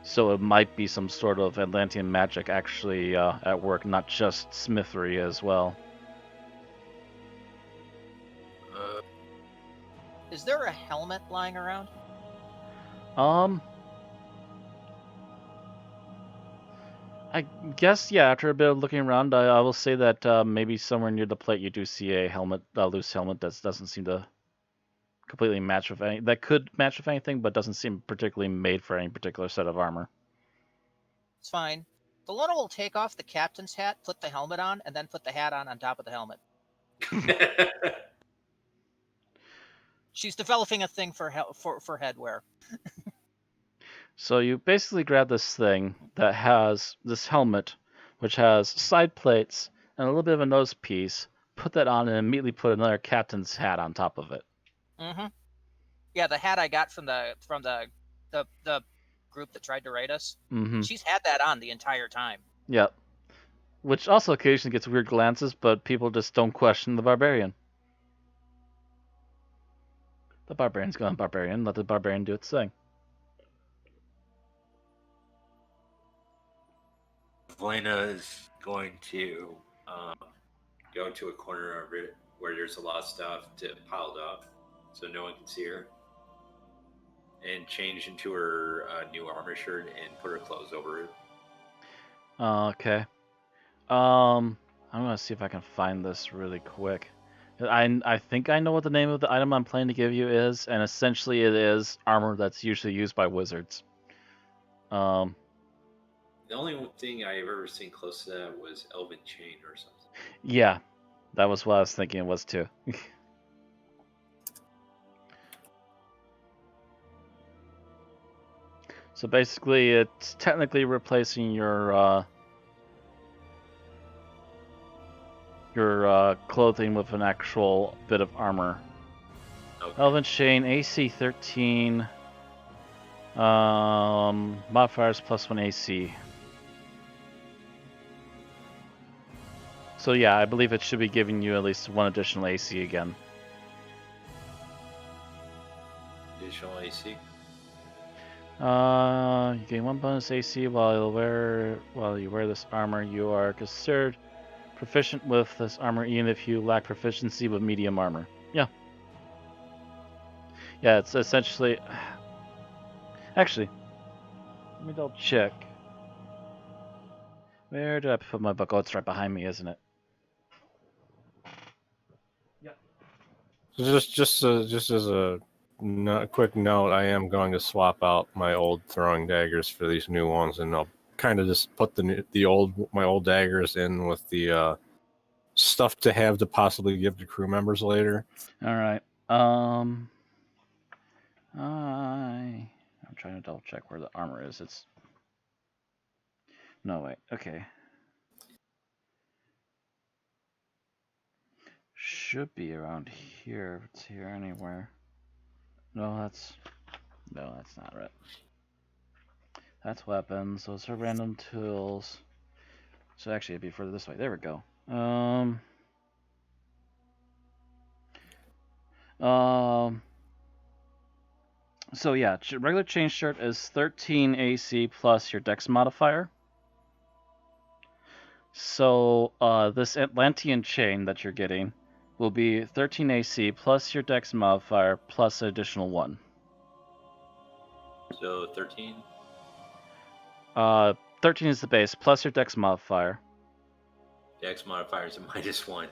So it might be some sort of Atlantean magic actually at work, not just smithery as well. Is there a helmet lying around? I guess, yeah, after a bit of looking around, I will say that maybe somewhere near the plate you do see a helmet, a loose helmet that doesn't seem to completely match with any, that could match with anything, but doesn't seem particularly made for any particular set of armor. It's fine. The Luna will take off the captain's hat, put the helmet on, and then put the hat on top of the helmet. She's developing a thing for headwear. So you basically grab this thing that has this helmet, which has side plates and a little bit of a nose piece. Put that on and immediately put another captain's hat on top of it. Mm-hmm. Yeah, the hat I got from the group that tried to raid us. Mm-hmm. She's had that on the entire time. Yep. Which also occasionally gets weird glances, but people just don't question the barbarian. The barbarian's going barbarian. Let the barbarian do its thing. Valena is going to go to a corner of it where there's a lot of stuff piled up, so no one can see her, and change into her new armor shirt and put her clothes over it. Okay. I'm gonna see if I can find this really quick. I think I know what the name of the item I'm planning to give you is, and essentially it is armor that's usually used by wizards. The only thing I've ever seen close to that was Elven Chain or something. Yeah, that was what I was thinking it was too. So basically, it's technically replacing your clothing with an actual bit of armor. Okay. Elven Chain, AC 13. Modifiers +1 AC. So yeah, I believe it should be giving you at least 1 additional AC again. Additional AC. You gain 1 bonus AC while you wear this armor. You are considered proficient with this armor even if you lack proficiency with medium armor. Yeah. Yeah, it's essentially... Actually, let me double check. Where did I put my book? Oh, it's right behind me, isn't it? So just as a quick note, I am going to swap out my old throwing daggers for these new ones, and I'll kind of just put my old daggers in with the stuff to have to possibly give to crew members later. All right. I'm trying to double check where the armor is. No, wait. Okay. Should be around here. If it's here anywhere. No, that's not right. That's weapons. Those are random tools. So actually, it'd be further this way. There we go. So yeah, regular chain shirt is 13 AC plus your Dex modifier. So this Atlantean chain that you're getting will be 13 AC plus your Dex modifier plus an additional 1. So 13. 13 is the base plus your Dex modifier. Dex modifier is a -1.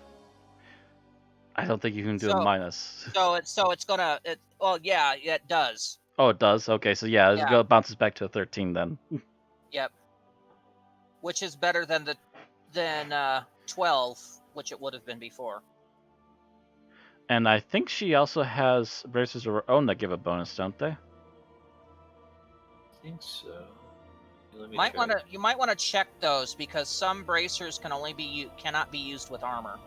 I don't think you can do a minus. So it's gonna. Well, yeah, it does. Oh, it does. Okay, so yeah, it bounces back to a 13 then. Yep. Which is better than 12, which it would have been before. And I think she also has bracers of her own that give a bonus, don't they? I think so. You might want to check those because some bracers cannot be used with armor.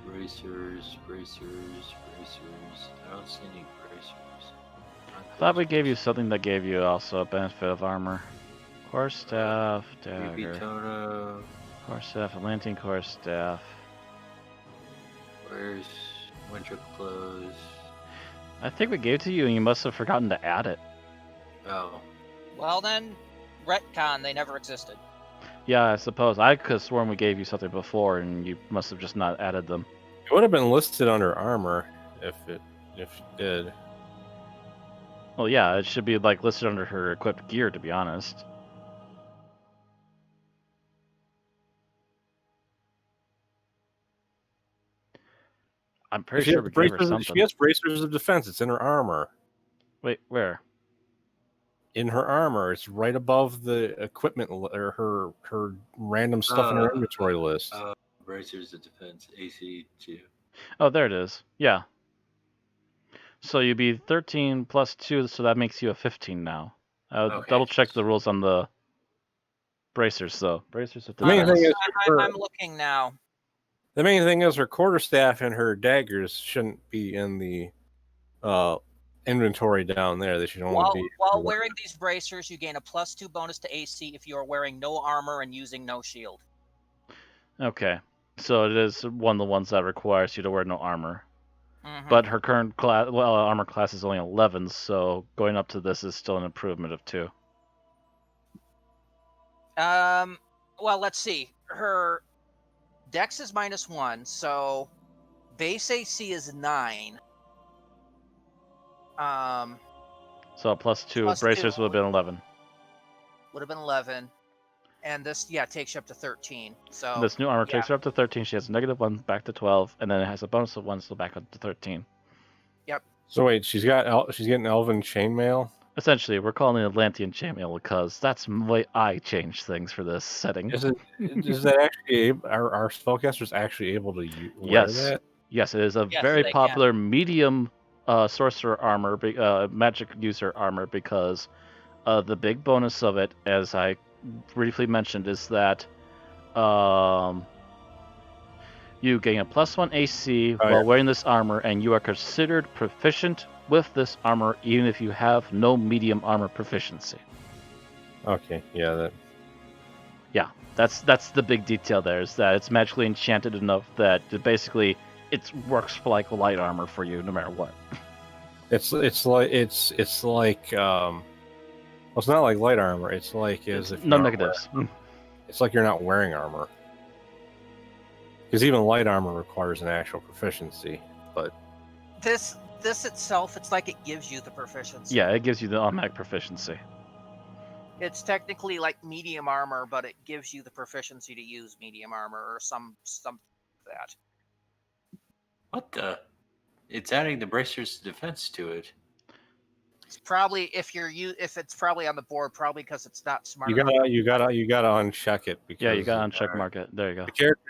Bracers. I don't see any bracers. Thought we gave you something that gave you also a benefit of armor. Core staff, dagger. Tono. Core staff, Atlantean core staff. Where's winter clothes? I think we gave it to you and you must have forgotten to add it. Oh. Well then, retcon, they never existed. Yeah, I suppose. I could have sworn we gave you something before and you must have just not added them. It would have been listed under armor if it did. Well, yeah, it should be like listed under her equipped gear, to be honest. I'm pretty sure we gave her something. She has bracers of defense. It's in her armor. Wait, where? In her armor, it's right above the equipment or her random stuff in her inventory list. Bracers of defense, AC 2. Oh, there it is. Yeah. So you'd be 13 plus 2, so that makes you a 15 now. Okay. Double check the rules on the bracers, though. Bracers with The main thing defense. is I'm looking now. the main thing is her quarterstaff and her daggers shouldn't be in the inventory down there. They should only be While wearing these bracers, you gain a +2 bonus to AC if you are wearing no armor and using no shield. Okay, so it is one of the ones that requires you to wear no armor. Mhm. But her current class, armor class is only 11, so going up to this is still an improvement of 2. Well, let's see. Her Dex is -1, so base AC is 9. So a +2 Plus bracers 2 would have been 11. would have been 11, and this takes you up to 13. So This new armor takes her up to 13. She has a -1 back to 12, and then it has a bonus of 1, so back up to 13. Yep. So wait, she's getting elven chainmail. Essentially, we're calling it Atlantean chainmail because that's the way I change things for this setting. Is that actually our spellcasters actually able to wear Yes. that? Yes, it is a Yes, very they popular medium sorcerer armor, magic user armor, because the big bonus of it, as I briefly mentioned, is that you gain a +1 AC while wearing this armor, and you are considered proficient with this armor even if you have no medium armor proficiency. Okay, yeah, That's the big detail there, is that it's magically enchanted enough that it works like light armor for you no matter what. it's like well, it's not like light armor. It's like as if No you're not negatives. it's like you're not wearing armor. Because even light armor requires an actual proficiency. But this itself, it's like it gives you the proficiency. Yeah, it gives you the automatic proficiency. It's technically like medium armor, but it gives you the proficiency to use medium armor or some like that. What the? It's adding the bracers defense to it. It's probably if it's probably on the board, probably because it's not smart. you gotta uncheck it because Yeah, you got to uncheck mark it. There you go.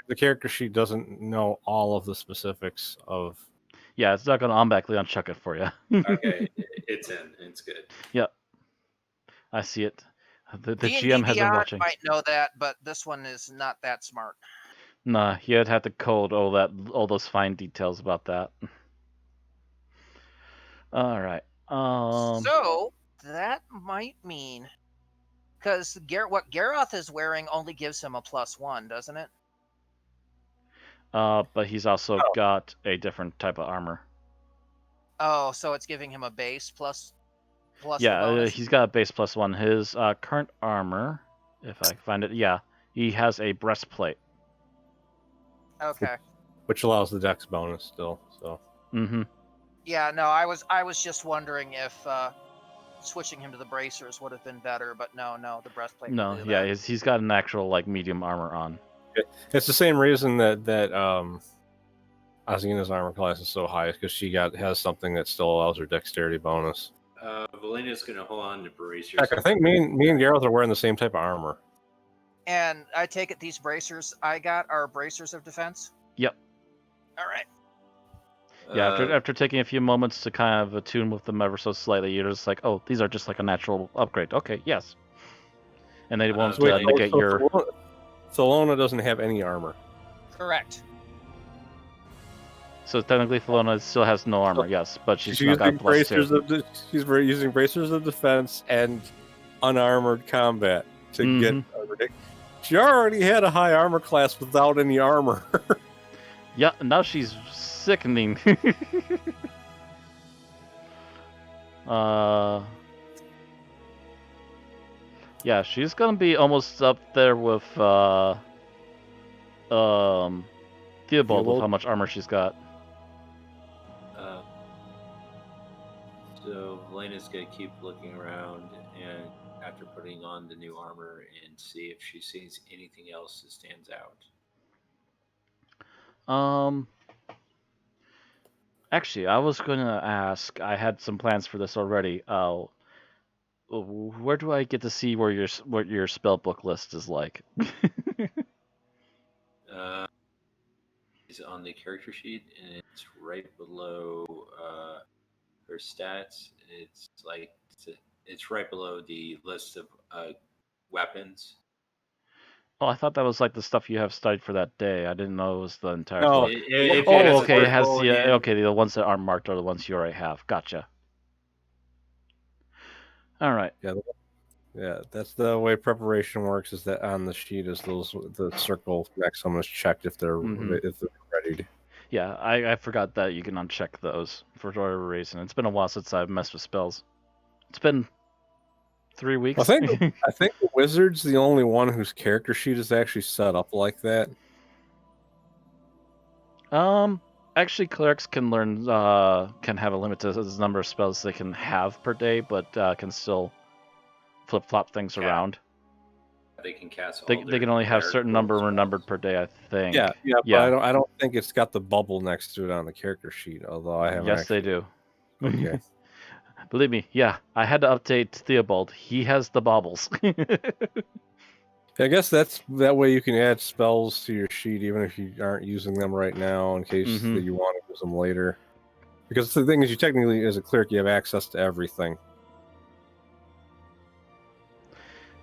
the character sheet doesn't know all of the specifics of. Yeah, it's not going to automatically uncheck it for you. Okay, it's in. It's good. Yep. I see it. The D&D GM has been Beyond watching. might know that, but this one is not that smart. Nah, you'd have to code all those fine details about that. All right. So that might mean because what Garroth is wearing only gives him a +1, doesn't it? But he's also got a different type of armor. Oh, so it's giving him a base plus. Yeah, the bonus? he's got a base +1. His current armor, if I can find it, yeah, he has a breastplate. Okay. Which allows the dex bonus still. So. Mm-hmm. Yeah, no, I was just wondering if switching him to the bracers would have been better, but no, the breastplate. No, will do yeah, that. he's got an actual medium armor on. It's the same reason that Azina's armor class is so high, because she has something that still allows her dexterity bonus. Valena's gonna hold on to bracers. Heck, I think me and Gareth are wearing the same type of armor. And I take it these bracers I got are bracers of defense? Yep. All right. Yeah, after taking a few moments to kind of attune with them ever so slightly, you're just like, oh, these are just like a natural upgrade. Okay, yes. And they won't negate your... Thelona doesn't have any armor. Correct. So technically, Thelona still has no armor, yes, but she's not got +2. She's using bracers of defense and unarmored combat to get armor. She already had a high armor class without any armor. Yeah, now she's sickening. Yeah, she's gonna be almost up there with Theobald with how much armor she's got. So Valena's gonna keep looking around, and after putting on the new armor, and see if she sees anything else that stands out. Actually, I was gonna ask. I had some plans for this already. Where do I get to see what your spell book list is like? It's on the character sheet, and it's right below her stats. It's like It's right below the list of weapons. Oh, I thought that was like the stuff you have studied for that day. I didn't know it was the entire No, book. If you Oh, have a okay. It has circle the in, okay. The ones that aren't marked are the ones you already have. Gotcha. All right. yeah, that's the way preparation works. Is that on the sheet is the circle next to them is checked if they're Mhm. ready. Yeah, I forgot that you can uncheck those for whatever reason. It's been a while since I've messed with spells. It's been 3 weeks. I think the wizard's the only one whose character sheet is actually set up like that. Actually, clerics can learn can have a limit to the number of spells they can have per day, but can still flip flop things around. they can cast all They their can only have clerical certain number spells. renumbered per day, I think. Yeah, but I don't think it's got the bubble next to it on the character sheet. Although I haven't. Yes, they actually... do. Okay. Believe me, yeah. I had to update Theobald. He has the baubles. I guess that way you can add spells to your sheet even if you aren't using them right now in case that you want to use them later. Because the thing is, you technically, as a cleric, you have access to everything.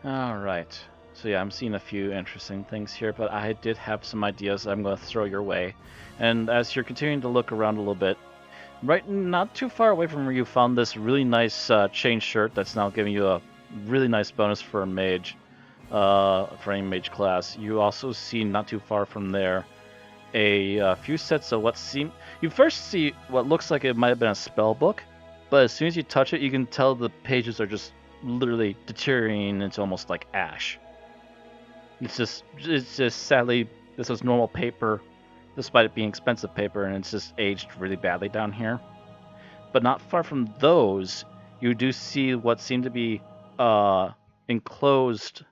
All right. So yeah, I'm seeing a few interesting things here, but I did have some ideas I'm going to throw your way. And as you're continuing to look around a little bit, right not too far away from where you found this really nice chain shirt that's now giving you a really nice bonus for a mage, for any mage class. You also see not too far from there a few sets of what seem. You first see what looks like it might have been a spell book, but as soon as you touch it, you can tell the pages are just literally deteriorating into almost like ash. It's just sadly, this is normal paper, despite it being expensive paper, and it's just aged really badly down here. But not far from those, you do see what seem to be enclosed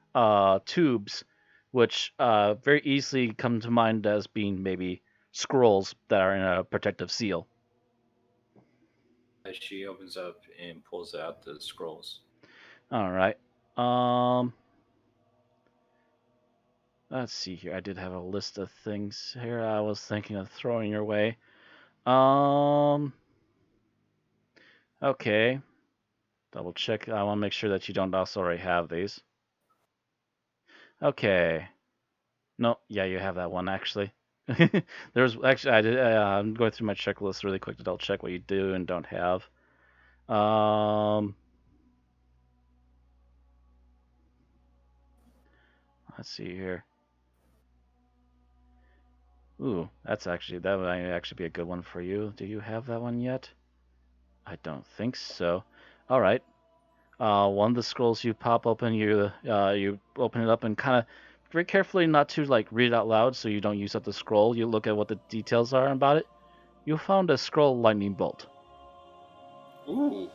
tubes, which very easily come to mind as being maybe scrolls that are in a protective seal. She opens up and pulls out the scrolls. All right. Let's see here. I did have a list of things here I was thinking of throwing your way. Okay. Double check. I want to make sure that you don't also already have these. Okay. No, yeah, you have that one actually. There's actually I'm going through my checklist really quick to double check what you do and don't have. Let's see here. Ooh, that might actually be a good one for you. Do you have that one yet? I don't think so. All right. One of the scrolls you pop open, you open it up and kind of very carefully, not to like read it out loud, so you don't use up the scroll. You look at what the details are about it. You found a scroll lightning bolt. Ooh.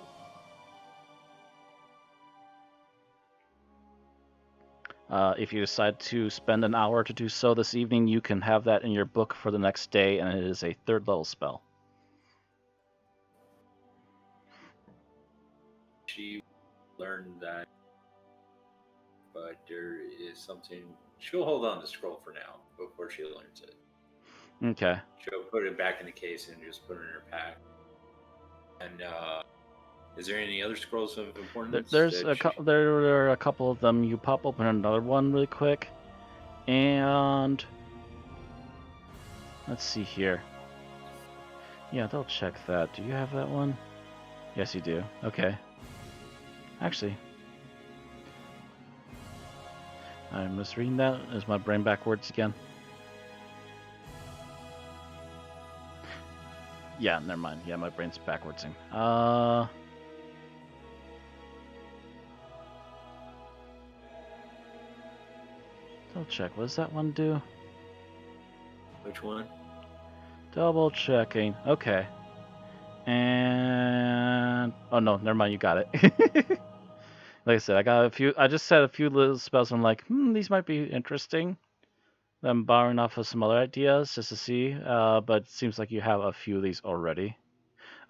If you decide to spend an hour to do so this evening, you can have that in your book for the next day, and it is a 3rd level spell. She learned that, but there is something. She'll hold on to the scroll for now before she learns it. Okay. She'll put it back in the case and just put it in her pack. And is there any other scrolls of importance? There are a couple of them. You pop open another one really quick, and let's see here. Yeah, they'll check that. Do you have that one? Yes, you do. Okay. Actually, I'm misreading that. Is my brain backwards again? Yeah, never mind. Yeah, my brain's backwardsing. Double check. What does that one do? Which one? Double checking. Okay. And oh no, never mind. You got it. Like I said, I got a few. I just said a few little spells. I'm like, these might be interesting. I'm borrowing off of some other ideas just to see. But it seems like you have a few of these already.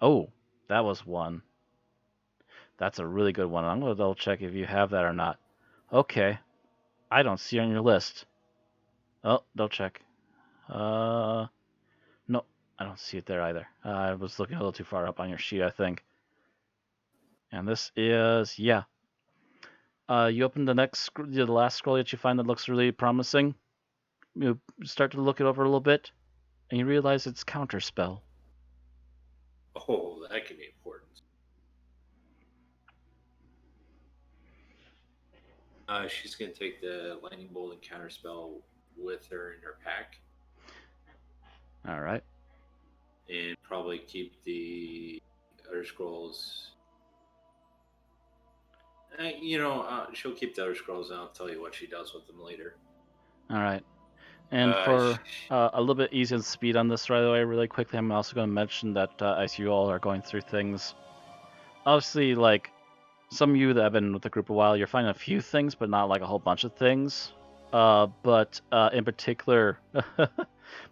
Oh, that was one. That's a really good one. I'm gonna double check if you have that or not. Okay. I don't see it on your list. Oh, double check. No, I don't see it there either. I was looking a little too far up on your sheet, I think. And this is, yeah. You open the last scroll that you find that looks really promising. You start to look it over a little bit, and you realize it's counterspell. Oh, that can be important. She's going to take the lightning bolt and counterspell with her in her pack, All right. and probably keep the other scrolls. She'll keep the other scrolls, and I'll tell you what she does with them later. All right. And for a little bit easier speed on this right away, really quickly, I'm also going to mention that as you all are going through things, obviously, like, some of you that have been with the group a while, you're finding a few things, but not like a whole bunch of things. But in particular,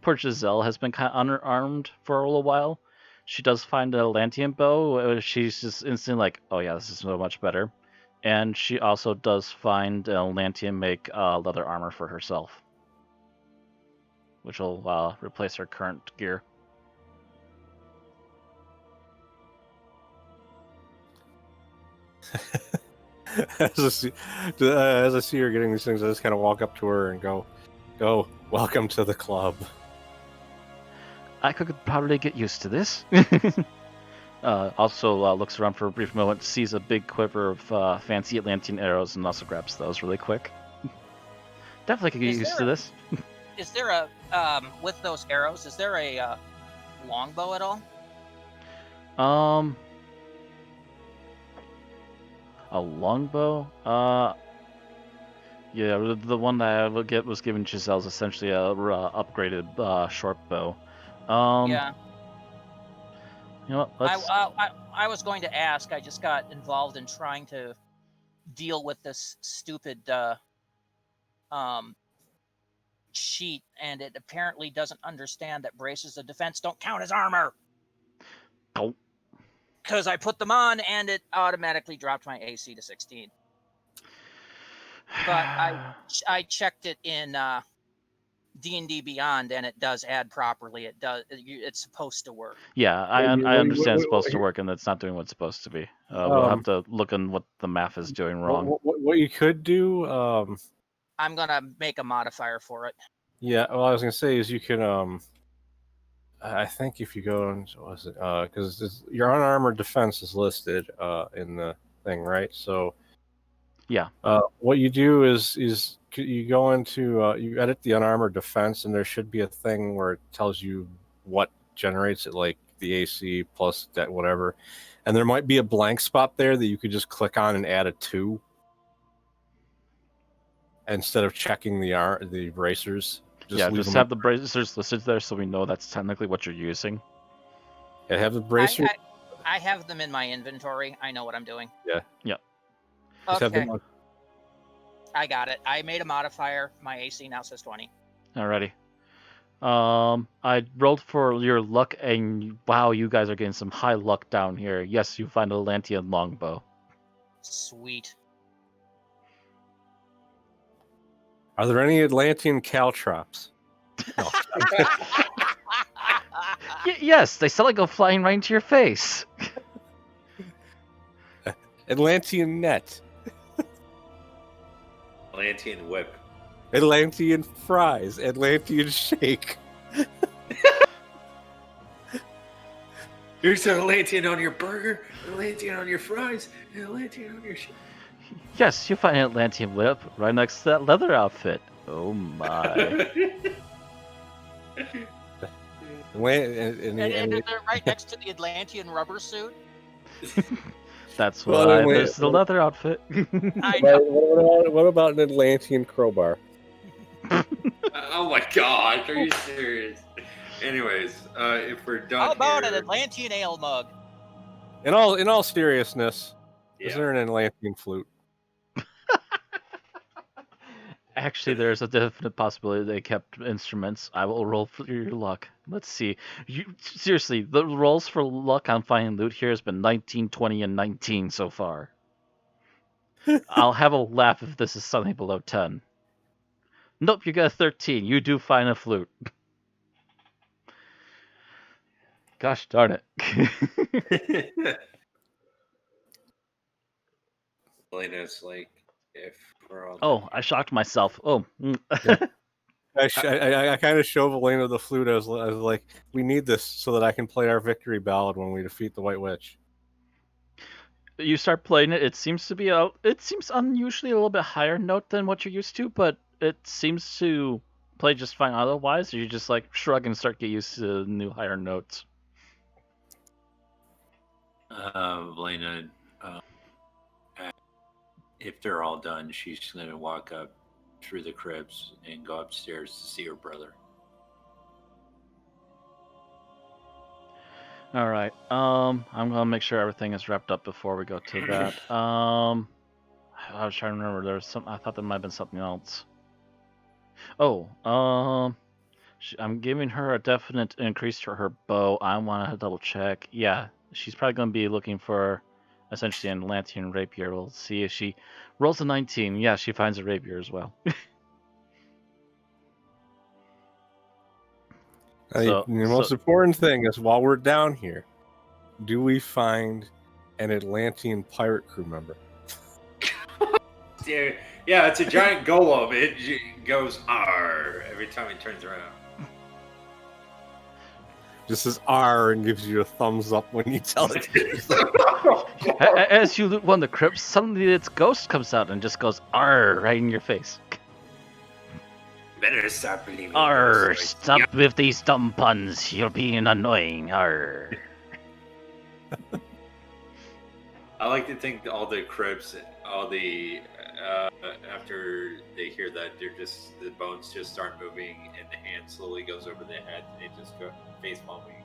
poor Giselle has been kind of unarmed for a little while. She does find a Lantian bow. She's just instantly like, oh yeah, this is so much better. And she also does find a Lantian make leather armor for herself, which will replace her current gear. As I see her getting these things, I just kind of walk up to her and go, welcome to the club. I could probably get used to this. Also looks around for a brief moment, sees a big quiver of fancy Atlantean arrows, and also grabs those really quick. Definitely could get used to this. Is there a with those arrows? Is there a longbow at all? A longbow? Yeah, the one that I would get was given Giselle is essentially a upgraded short bow. Yeah. You know what? I was going to ask. I just got involved in trying to deal with this stupid sheet, and it apparently doesn't understand that braces of defense don't count as armor. Oh. Because I put them on, and it automatically dropped my AC to 16. But I checked it in D&D Beyond, and it does add properly. It does. It's supposed to work. Yeah, I understand it's supposed to work, and it's not doing what it's supposed to be. We'll have to look on what the math is doing wrong. What you could do, I'm gonna make a modifier for it. yeah. Well, I was gonna say is you can, I think if you go on, was it, because your unarmored defense is listed in the thing, right? So yeah. What you do is you go into you edit the unarmored defense, and there should be a thing where it tells you what generates it, like the AC plus that whatever, and there might be a blank spot there that you could just click on and add a 2 instead of checking the bracers. Just have the bracers listed there so we know that's technically what you're using. Yeah, have the bracers. I have them in my inventory. I know what I'm doing. Yeah. Yep. Okay. I got it. I made a modifier. My AC now says 20. Alrighty. I rolled for your luck, and wow, you guys are getting some high luck down here. Yes, you find a Lantian longbow. Sweet. Are there any Atlantean caltrops? No. Yes, they still go flying right into your face. Atlantean net. Atlantean whip. Atlantean fries. Atlantean shake. Here's an Atlantean on your burger, Atlantean on your fries, and Atlantean on your shake. Yes, you find an Atlantean whip right next to that leather outfit. Oh my. And they're right next to the Atlantean rubber suit. That's why there's the leather outfit. I know. What about an Atlantean crowbar? Oh my gosh, are you serious? Anyways, if we're done How about here, an Atlantean ale mug? In all seriousness, yeah. is there an Atlantean flute? Actually, there's a definite possibility they kept instruments. I will roll for your luck. Let's see. Seriously, the rolls for luck on finding loot here has been 19, 20, and 19 so far. I'll have a laugh if this is something below 10. Nope, you got a 13. You do find a flute. Gosh darn it. Elena's like, if we're all Oh, done I shocked myself. Oh. Yeah. I kind of show Valena the flute as like, we need this so that I can play our victory ballad when we defeat the White Witch. You start playing it. It seems to be it seems unusually a little bit higher note than what you're used to, but it seems to play just fine otherwise. Or you just like shrug and start get used to new higher notes. Valena, if they're all done, she's going to walk up through the cribs and go upstairs to see her brother. All right. I'm gonna make sure everything is wrapped up before we go to that. I was trying to remember. There was some. I thought there might have been something else. Oh. I'm giving her a definite increase to her bow. I want to double check. Yeah, she's probably gonna be looking for essentially an Atlantean rapier. We'll see if she rolls a 19. Yeah, she finds a rapier as well. The most important thing is, while we're down here, do we find an Atlantean pirate crew member? Yeah, it's a giant golem. It goes "arr" every time he turns around. Just says R and gives you a thumbs up when you tell it. As you loot one of the crypts, suddenly its ghost comes out and just goes "arr" right in your face. Better stop believing. Arr! Stop with these dumb puns. You're being annoying. Arr! I like to think that all the crypts, all the after they hear that, they're just the bones just start moving and the hand slowly goes over the head and they just go face palming.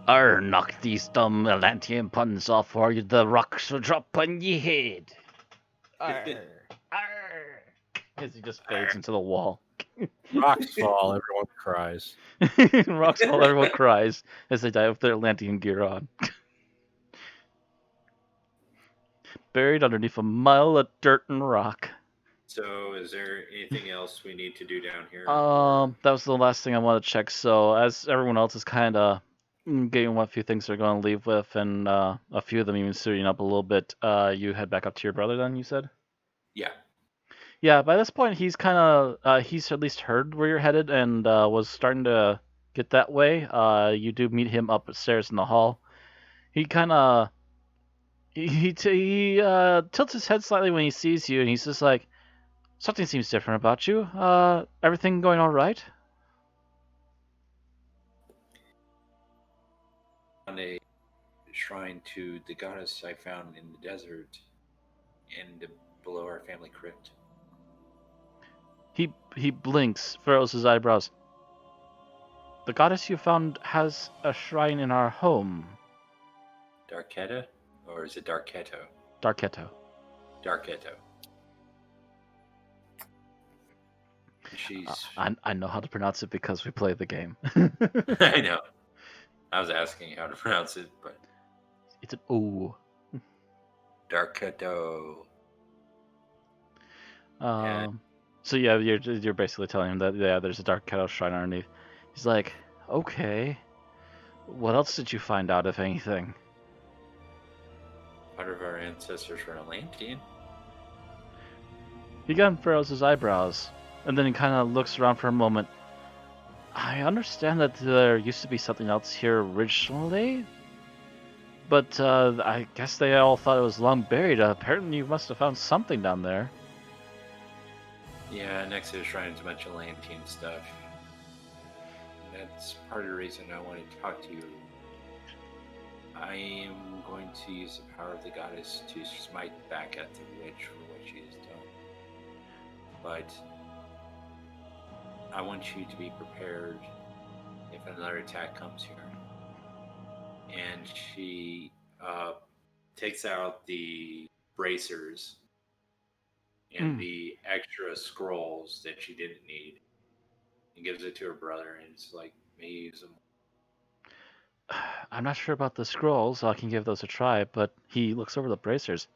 Arr! Knock these dumb Atlantean puns off, or the rocks will drop on your head. Arr! Arr! As he just fades into the wall. Rocks fall, everyone cries. Rocks fall, everyone cries as they die with their Atlantean gear on. Buried underneath a mile of dirt and rock. So, is there anything else we need to do down here? That was the last thing I wanted to check. So, as everyone else is kind of getting what few things they're going to leave with, and a few of them even suiting up a little bit, you head back up to your brother. Then you said. Yeah. Yeah. By this point, he's kind of he's at least heard where you're headed and was starting to get that way. You do meet him upstairs in the hall. He kind of he tilts his head slightly when he sees you, and he's just like, "Something seems different about you. Everything going all right?" On a shrine to the goddess I found in the desert and below our family crypt. He blinks, furrows his eyebrows. The goddess you found has a shrine in our home. Darketta? Or is it Darketto? Darketto. Darketto. She's... I know how to pronounce it because we play the game. I know. I was asking how to pronounce it, but... It's an O. Darketto. So yeah, you're basically telling him that there's a Darketto shrine underneath. He's like, okay. What else did you find out, if anything? Part of our ancestors were Atlantean. He again furrows his eyebrows, and then he kind of looks around for a moment. I understand that there used to be something else here originally, but I guess they all thought it was long buried. Apparently you must have found something down there. Yeah, next to the shrine is a bunch of Atlantean stuff. That's part of the reason I wanted to talk to you. I am going to use the power of the goddess to smite back at the witch for what she has done. But I want you to be prepared if another attack comes here. And she Takes out the bracers and the extra scrolls that she didn't need and gives it to her brother, and it's like, may use them. I'm not sure about the scrolls. I can give those a try, but he looks over the bracers.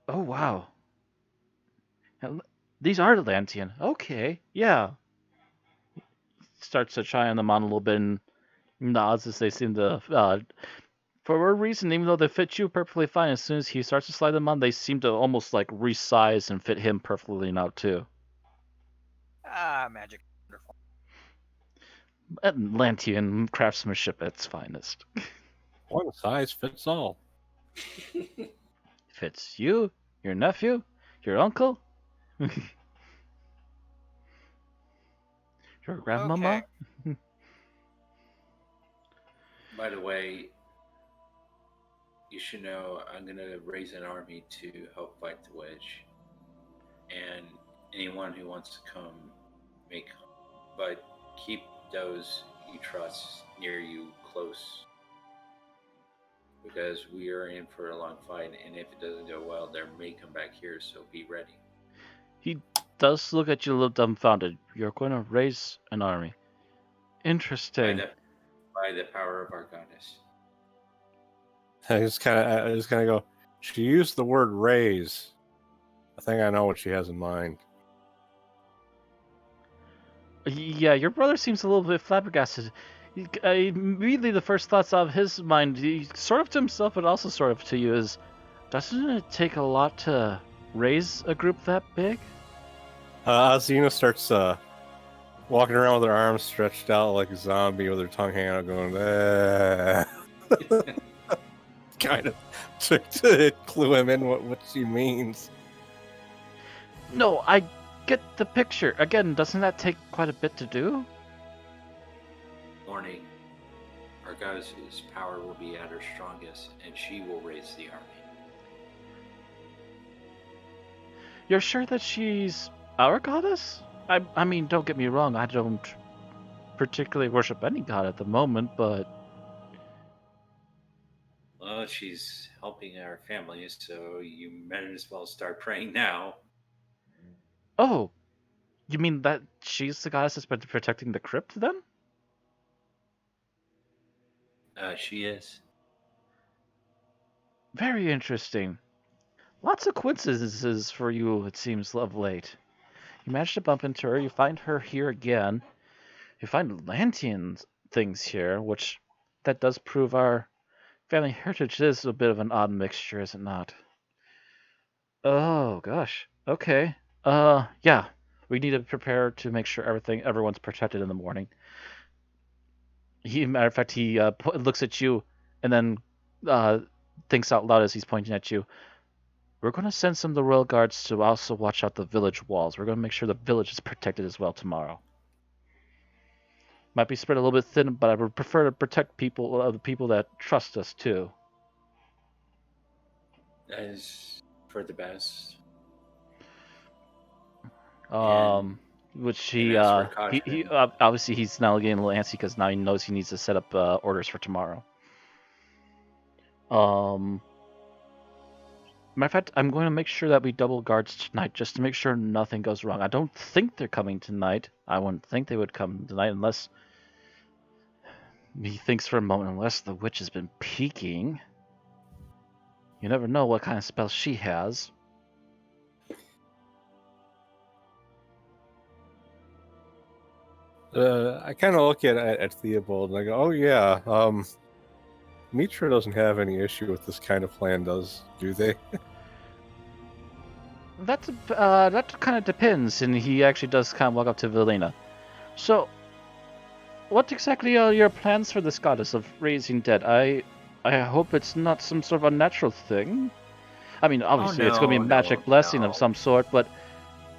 Oh, wow. These are Atlantean. Okay, yeah. Starts to try on them on a little bit and nods as they seem to For whatever reason, even though they fit you perfectly fine, as soon as he starts to slide them on, they seem to almost like resize and fit him perfectly now too. Magic. Wonderful. Atlantean craftsmanship at its finest. One size fits all. Fits you, your nephew, your uncle, your grandmama. Okay. By the way, you should know I'm gonna raise an army to help fight the witch, and anyone who wants to come may come, but keep those you trust near you close, because we are in for a long fight, and if it doesn't go well, they may come back here. So be ready. He does look at you a little dumbfounded. You're going to raise an army. Interesting. By the power of our goddess. I just kind of go. She used the word raise. I think I know what she has in mind. Yeah, your brother seems a little bit flabbergasted. Immediately, the first thoughts out of his mind, sort of to himself, but also sort of to you, is, doesn't it take a lot to raise a group that big? Azina starts walking around with her arms stretched out like a zombie with her tongue hanging out, going, kind of to clue him in what she means. No, I get the picture. Again, doesn't that take quite a bit to do? Warning. Our goddess's power will be at her strongest, and she will raise the army. You're sure that she's our goddess? I mean, don't get me wrong, I don't particularly worship any god at the moment, but... Well, she's helping our family, so you might as well start praying now. Oh, you mean that she's the goddess that's been protecting the crypt, then? She is. Very interesting. Lots of coincidences for you, it seems, of late. You manage to bump into her, you find her here again. You find Atlantean things here, which that does prove our family heritage is a bit of an odd mixture, is it not? Oh, gosh. Okay. Yeah. We need to prepare to make sure everyone's protected in the morning. Matter of fact, he looks at you and then thinks out loud as he's pointing at you. We're going to send some of the royal guards to also watch out the village walls. We're going to make sure the village is protected as well tomorrow. Might be spread a little bit thin, but I would prefer to protect the people that trust us too. That is for the best. Which he obviously he's now getting a little antsy because now he knows he needs to set up orders for tomorrow. Matter of fact, I'm going to make sure that we double guards tonight just to make sure nothing goes wrong. I don't think they're coming tonight. I wouldn't think they would come tonight unless... He thinks for a moment, unless the witch has been peeking. You never know what kind of spell she has. I kind of look at Theobald and I go, oh yeah, Mitra doesn't have any issue with this kind of plan, do they? That kind of depends, and he actually does kind of walk up to Velena. So, what exactly are your plans for this goddess of raising dead? I hope it's not some sort of unnatural thing. I mean, obviously it's going to be a magic blessing of some sort, but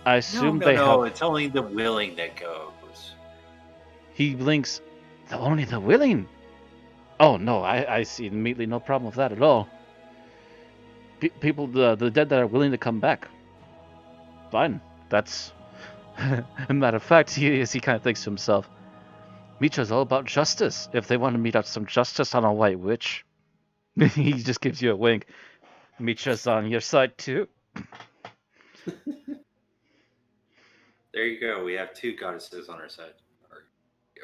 I assume No, it's only the willing that goes. He blinks. Only the willing? Oh, no, I see immediately no problem with that at all. People, the dead that are willing to come back. Fine. That's... a matter of fact, he kind of thinks to himself, Mitra's all about justice. If they want to mete out some justice on a white witch, he just gives you a wink. Mitra's on your side too. There you go. We have two goddesses on our side,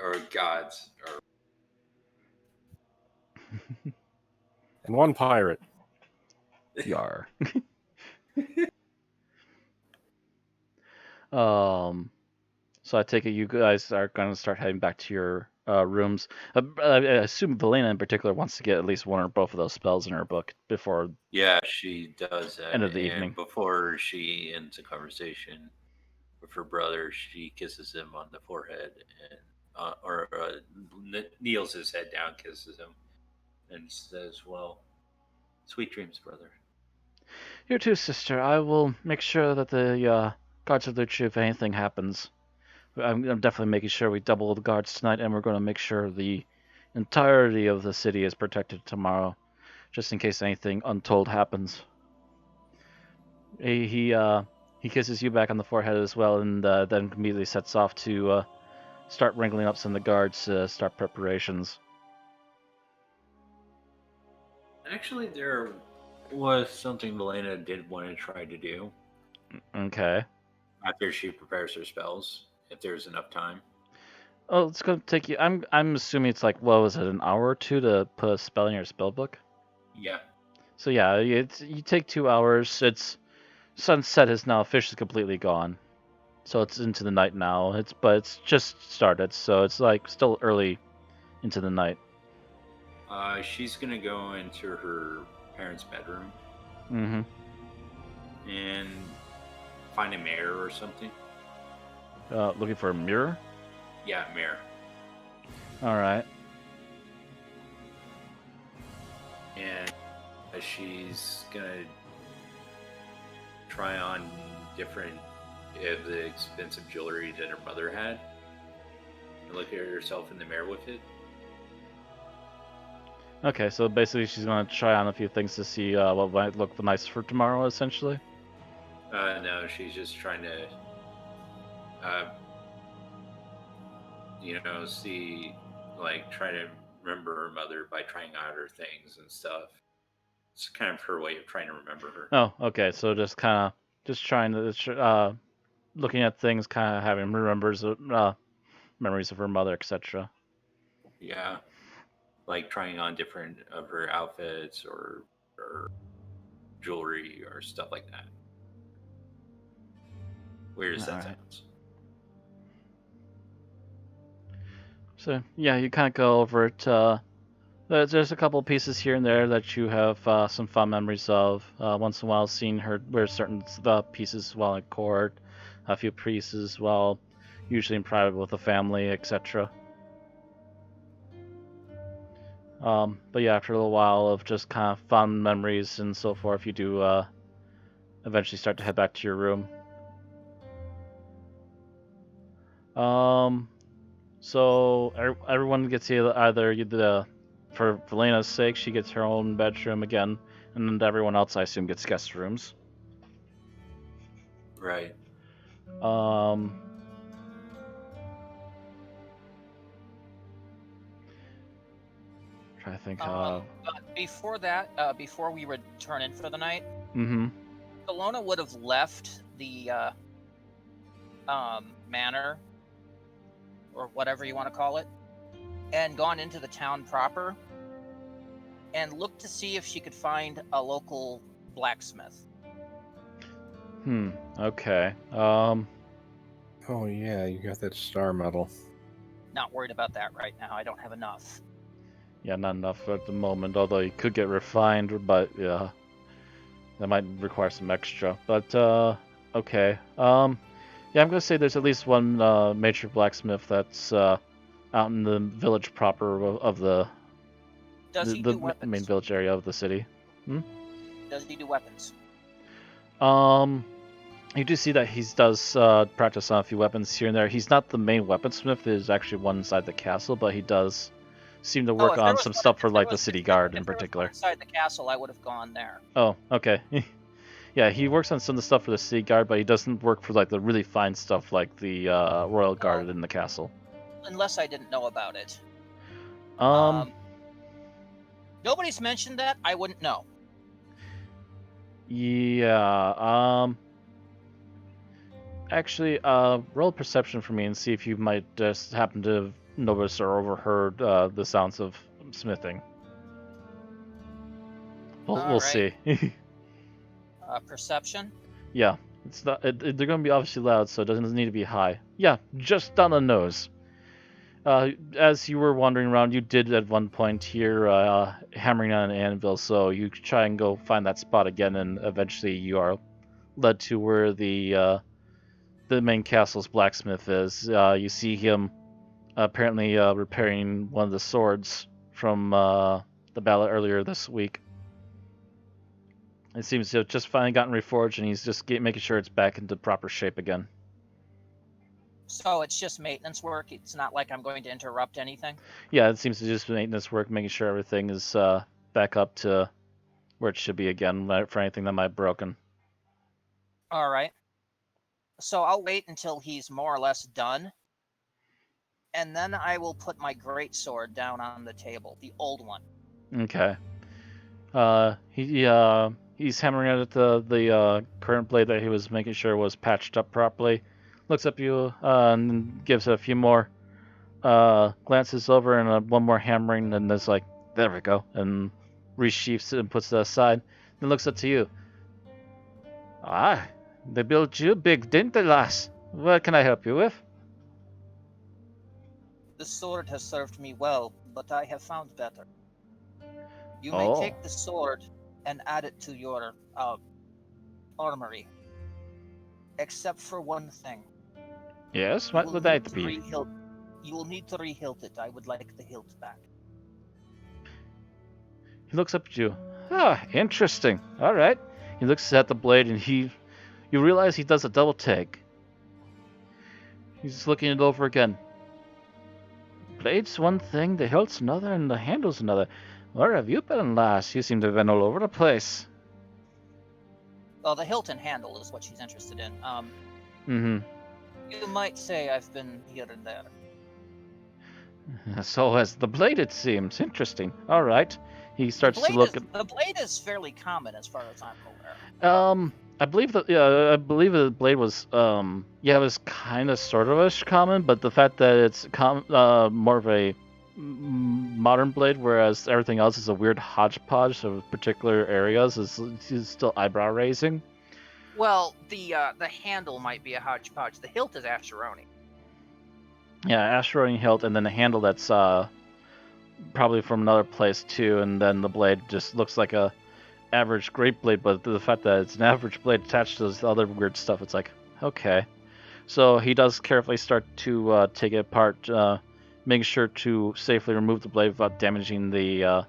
or gods, or And one pirate. Yar. So I take it you guys are going to start heading back to your rooms. I assume Valena in particular wants to get at least one or both of those spells in her book before Yeah, she does that. end of the And evening. before she ends the conversation with her brother, she kisses him on the forehead and kneels his head down, kisses him, and says, "Well, sweet dreams, brother." You too, sister. I will make sure that the guards are alert you if anything happens. I'm definitely making sure we double the guards tonight, and we're going to make sure the entirety of the city is protected tomorrow, just in case anything untold happens. He kisses you back on the forehead as well, and then immediately sets off to start wrangling up some of the guards to start preparations. Actually, there was something Milena did want to try to do Okay. after she prepares her spells, if there's enough time. Oh, it's going to take you. I'm assuming it's like, what was it, an hour or two to put a spell in your spell book? Yeah. So yeah, you take 2 hours. It's sunset is now officially completely gone, so it's into the night now. But it's just started, so it's like still early into the night. She's gonna go into her parents' bedroom Mm-hmm. and find a mirror or something. Looking for a mirror. Yeah, mirror. All right. And she's gonna try on different of the expensive jewelry that her mother had and look at herself in the mirror with it. Okay, so basically she's gonna try on a few things to see what might look nice for tomorrow, essentially. No, she's just trying to see, like, try to remember her mother by trying out her things and stuff. It's kind of her way of trying to remember her. Oh, okay. So just kind of trying to looking at things, kind of having memories of her mother, etc. Yeah, like trying on different of her outfits or jewelry or stuff like that. Weird as that Alright. sounds. So yeah, you kind of go over it. There's a couple pieces here and there that you have some fond memories of. Once in a while, seeing her wear certain pieces while in court, a few pieces while usually in private with the family, etc. But yeah, after a little while of just kind of fond memories and so forth, you do eventually start to head back to your room. So everyone gets either for Velena's sake, she gets her own bedroom again, and then everyone else, I assume, gets guest rooms. Right. Try to think. But before that, before we return in for the night, Mm-hmm. Kelowna would have left the manor, or whatever you want to call it, and gone into the town proper, and looked to see if she could find a local blacksmith. Okay. Oh yeah, you got that star medal. Not worried about that right now. I don't have enough. Yeah, not enough at the moment. Although you could get refined, but yeah, that might require some extra. But okay. Yeah, I'm gonna say there's at least one major blacksmith that's out in the village proper of the Does he do weapons? main village area of the city. Does he do weapons? You do see that he does practice on a few weapons here and there. He's not the main weaponsmith. There's actually one inside the castle, but he does seem to work on some stuff for like the city guard in particular. Inside the castle, I would have gone there. Oh, okay. Yeah, he works on some of the stuff for the city guard, but he doesn't work for like the really fine stuff like the royal guard in the castle. Unless I didn't know about it. Nobody's mentioned that. I wouldn't know. Yeah. Actually, roll perception for me and see if you might just happen to have noticed or overheard the sounds of smithing. We'll see. Perception. Yeah, it's not. They're going to be obviously loud, so it doesn't need to be high. Yeah, just on the nose. As you were wandering around, you did at one point hear hammering on an anvil, so you try and go find that spot again, and eventually you are led to where the main castle's blacksmith is. You see him apparently repairing one of the swords from the battle earlier this week. It seems to have just finally gotten reforged, and he's just making sure it's back into proper shape again. So it's just maintenance work. It's not like I'm going to interrupt anything. Yeah, it seems to just maintenance work, making sure everything is back up to where it should be again for anything that might have broken. All right. So I'll wait until he's more or less done, and then I will put my greatsword down on the table, the old one. Okay. He's hammering at the current blade that he was making sure was patched up properly. Looks up at you and gives it a few more glances over and one more hammering, and it's like, there we go, and resheaths it and puts it aside. Then looks up to you. Ah, they built you big, didn't they, lass? What can I help you with? The sword has served me well, but I have found better. You may Oh. take the sword and add it to your armory. Except for one thing. Yes, what would that be? You will need to rehilt it. I would like the hilt back. He looks up at you. Ah, interesting. All right. He looks at the blade, and you realize he does a double take. He's looking it over again. Blade's one thing, the hilt's another, and the handle's another. Where have you been, lass? You seem to have been all over the place. Well, the hilt and handle is what she's interested in. Mm-hmm. You might say I've been here and there. So has the blade, it seems. Interesting. All right. He starts to look at. The blade is fairly common as far as I'm aware. I believe the blade was it was kind of sort of ish common, but the fact that it's more of a modern blade, whereas everything else is a weird hodgepodge of particular areas, is still eyebrow raising. Well, the handle might be a hodgepodge. The hilt is Asheroni. Yeah, Asheroni hilt, and then the handle that's probably from another place too, and then the blade just looks like a average great blade, but the fact that it's an average blade attached to this other weird stuff, it's like, okay. So he does carefully start to take it apart, making sure to safely remove the blade without damaging the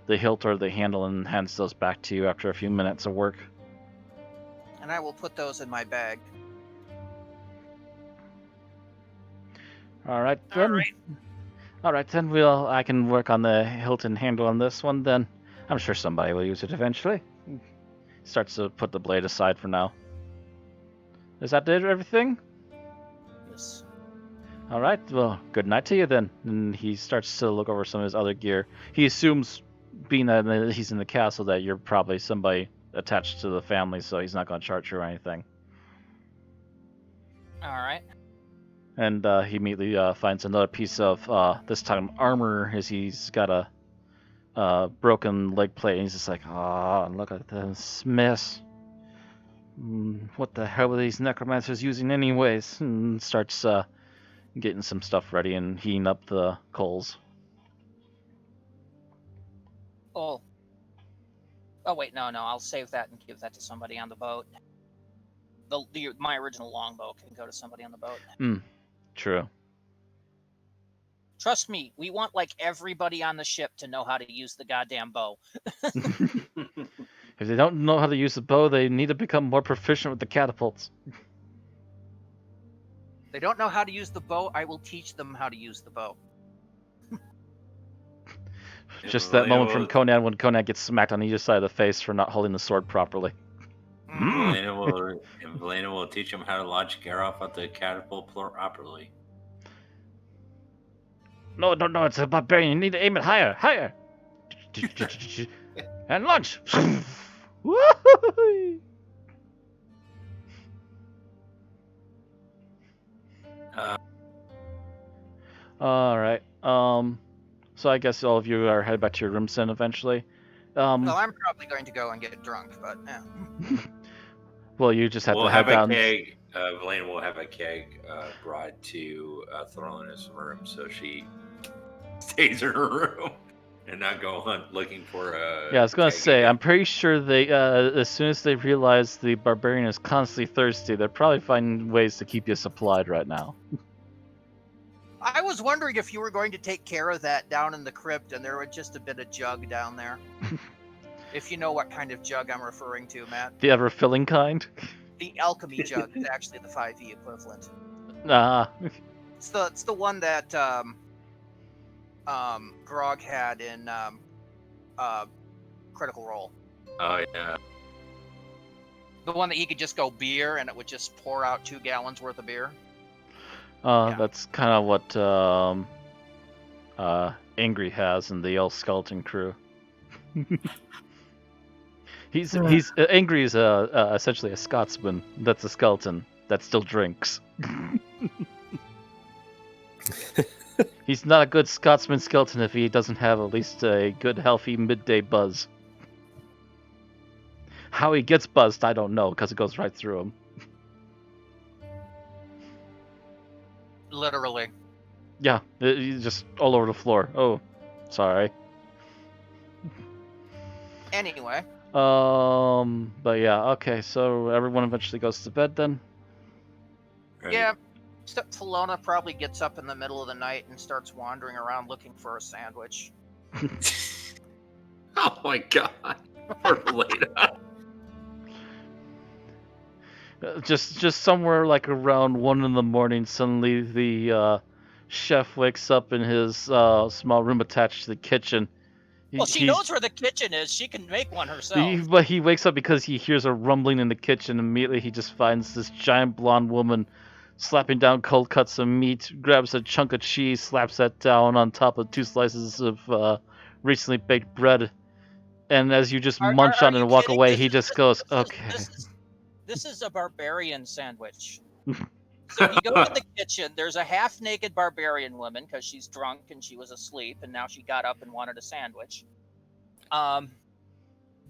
hilt or the handle, and hands those back to you after a few minutes of work. And I will put those in my bag. All right then. All right then. I can work on the hilt and handle on this one then. I'm sure somebody will use it eventually. Starts to put the blade aside for now. Is that everything? Yes. All right. Well, good night to you then. And he starts to look over some of his other gear. He assumes, being that he's in the castle, that you're probably somebody attached to the family, so he's not going to charge you or anything. All right. And he immediately finds another piece of this time armor, as he's got a broken leg plate, and he's just like, oh, look at this mess. What the hell are these necromancers using anyways? And starts getting some stuff ready and heating up the coals. Oh wait, no, I'll save that and give that to somebody on the boat. My original longbow can go to somebody on the boat. True. Trust me, we want like everybody on the ship to know how to use the goddamn bow. If they don't know how to use the bow, they need to become more proficient with the catapults. They don't know how to use the bow, I will teach them how to use the bow. Just that moment from Conan when Conan gets smacked on either side of the face for not holding the sword properly. Valena will teach him how to launch Garroff at the catapult properly. No, it's a barbarian. You need to aim it higher. And launch. All right. So I guess all of you are headed back to your rooms then eventually. Well, I'm probably going to go and get drunk, but yeah. Well, you just have to head down. Valena will have a keg brought to Throna's room, so she stays in her room and not go hunt looking for a. Yeah, I was gonna keg say, again. I'm pretty sure they, as soon as they realize the barbarian is constantly thirsty, they're probably finding ways to keep you supplied right now. I was wondering if you were going to take care of that down in the crypt, and there would just have been a jug down there. If you know what kind of jug I'm referring to, Matt. The ever-filling kind? The alchemy jug is actually the 5e equivalent. Ah, It's the one that Grog had in Critical Role. Oh yeah. The one that he could just go beer and it would just pour out 2 gallons worth of beer. Yeah. That's kind of what Angry has in the Elf Skeleton crew. he's Angry is essentially a Scotsman that's a skeleton that still drinks. He's not a good Scotsman skeleton if he doesn't have at least a good, healthy midday buzz. How he gets buzzed, I don't know, because it goes right through him. Literally. Yeah, he's just all over the floor. Oh, sorry. Anyway. But yeah, okay, so everyone eventually goes to bed then? Right. Yeah. Thelona probably gets up in the middle of the night and starts wandering around looking for a sandwich. Oh my god. Poor Valena. Just somewhere like around 1 in the morning, suddenly the chef wakes up in his small room attached to the kitchen. Well, she knows where the kitchen is. She can make one herself. But he wakes up because he hears a rumbling in the kitchen. Immediately, he just finds this giant blonde woman slapping down cold cuts of meat, grabs a chunk of cheese, slaps that down on top of 2 slices of recently baked bread. And as you just munch on it and walk away, he just goes, okay. This is a barbarian sandwich. So you go in the kitchen, there's a half-naked barbarian woman, because she's drunk and she was asleep, and now she got up and wanted a sandwich.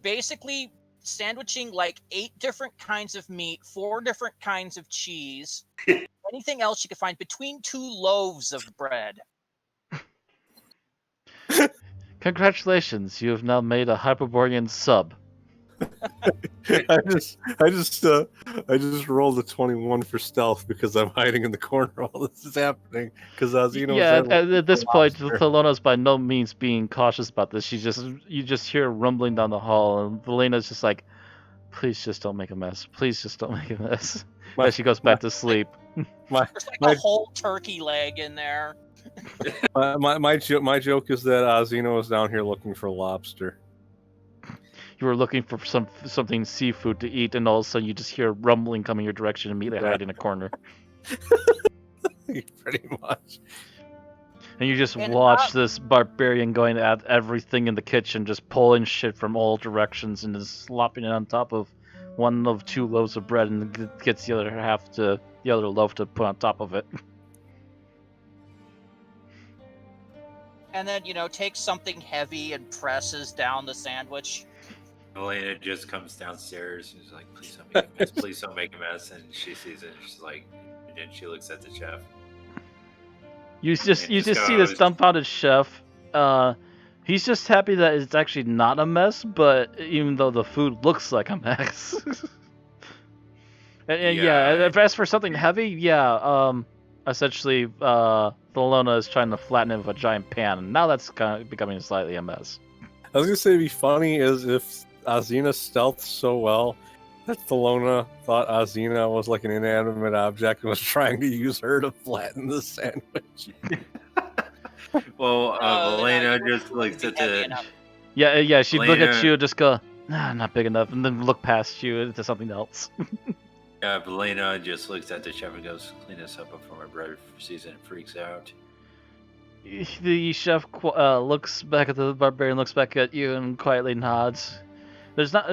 Basically, sandwiching like 8 different kinds of meat, 4 different kinds of cheese, anything else you could find between 2 loaves of bread. Congratulations, you have now made a Hyborian sub. I just rolled a 21 for stealth because I'm hiding in the corner while this is happening. Because at this point, Thelona's by no means being cautious about this. You just hear rumbling down the hall, and Valena's just like, "Please, just don't make a mess. Please, just don't make a mess." As she goes back to sleep. There's like a whole turkey leg in there. My joke is that Azino is down here looking for lobster. You were looking for something seafood to eat, and all of a sudden you just hear rumbling coming your direction and immediately hide in a corner. Pretty much. And you just watch this barbarian going at everything in the kitchen, just pulling shit from all directions and just slopping it on top of 1 of 2 loaves of bread, and gets the other loaf to put on top of it. And then, takes something heavy and presses down the sandwich. Valena just comes downstairs and is like, "Please don't make a mess. Please don't make a mess." And she sees it. And she's like, and then she looks at the chef. You just see this dumbfounded chef. He's just happy that it's actually not a mess, but even though the food looks like a mess. and as for something heavy, essentially, Thelona is trying to flatten it with a giant pan, and now that's kind of becoming slightly a mess. I was gonna say, it'd be funny is if Azina stealthed so well that Thelona thought Azina was like an inanimate object and was trying to use her to flatten the sandwich. Well, Valena just looks at the... Yeah, she'd look at you and just go, "Nah, not big enough," and then look past you into something else. Yeah, Valena just looks at the chef and goes, "Clean this up before my bread season freaks out." The chef looks back at the barbarian, looks back at you, and quietly nods. There's not,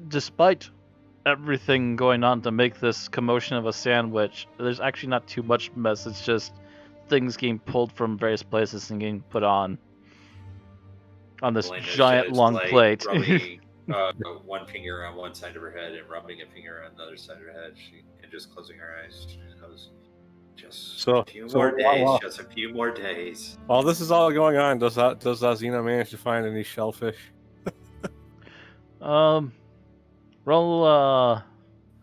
despite everything going on to make this commotion of a sandwich, there's actually not too much mess. It's just things getting pulled from various places and getting put on this giant long plate. one finger on one side of her head and rubbing a finger on the other side of her head, and just closing her eyes. She goes, just a few more days. Just a few more days. While this is all going on, does Azina manage to find any shellfish? Roll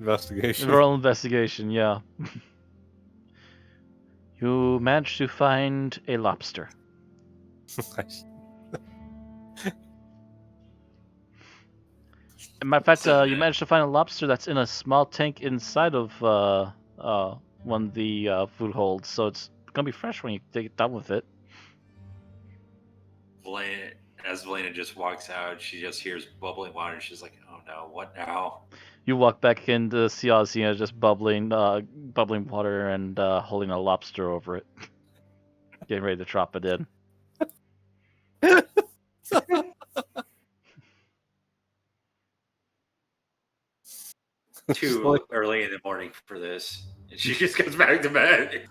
Investigation. roll investigation. Yeah. You managed to find a lobster. Nice. As a matter of fact, So you managed to find a lobster that's in a small tank inside of one of the food holds, so it's gonna be fresh when you get done with it. As Valena just walks out, she just hears bubbling water. And she's like, "Oh no, what now?" You walk back in to see Alcina just bubbling water and holding a lobster over it, getting ready to drop it in. too early in the morning for this, and she just goes back to bed.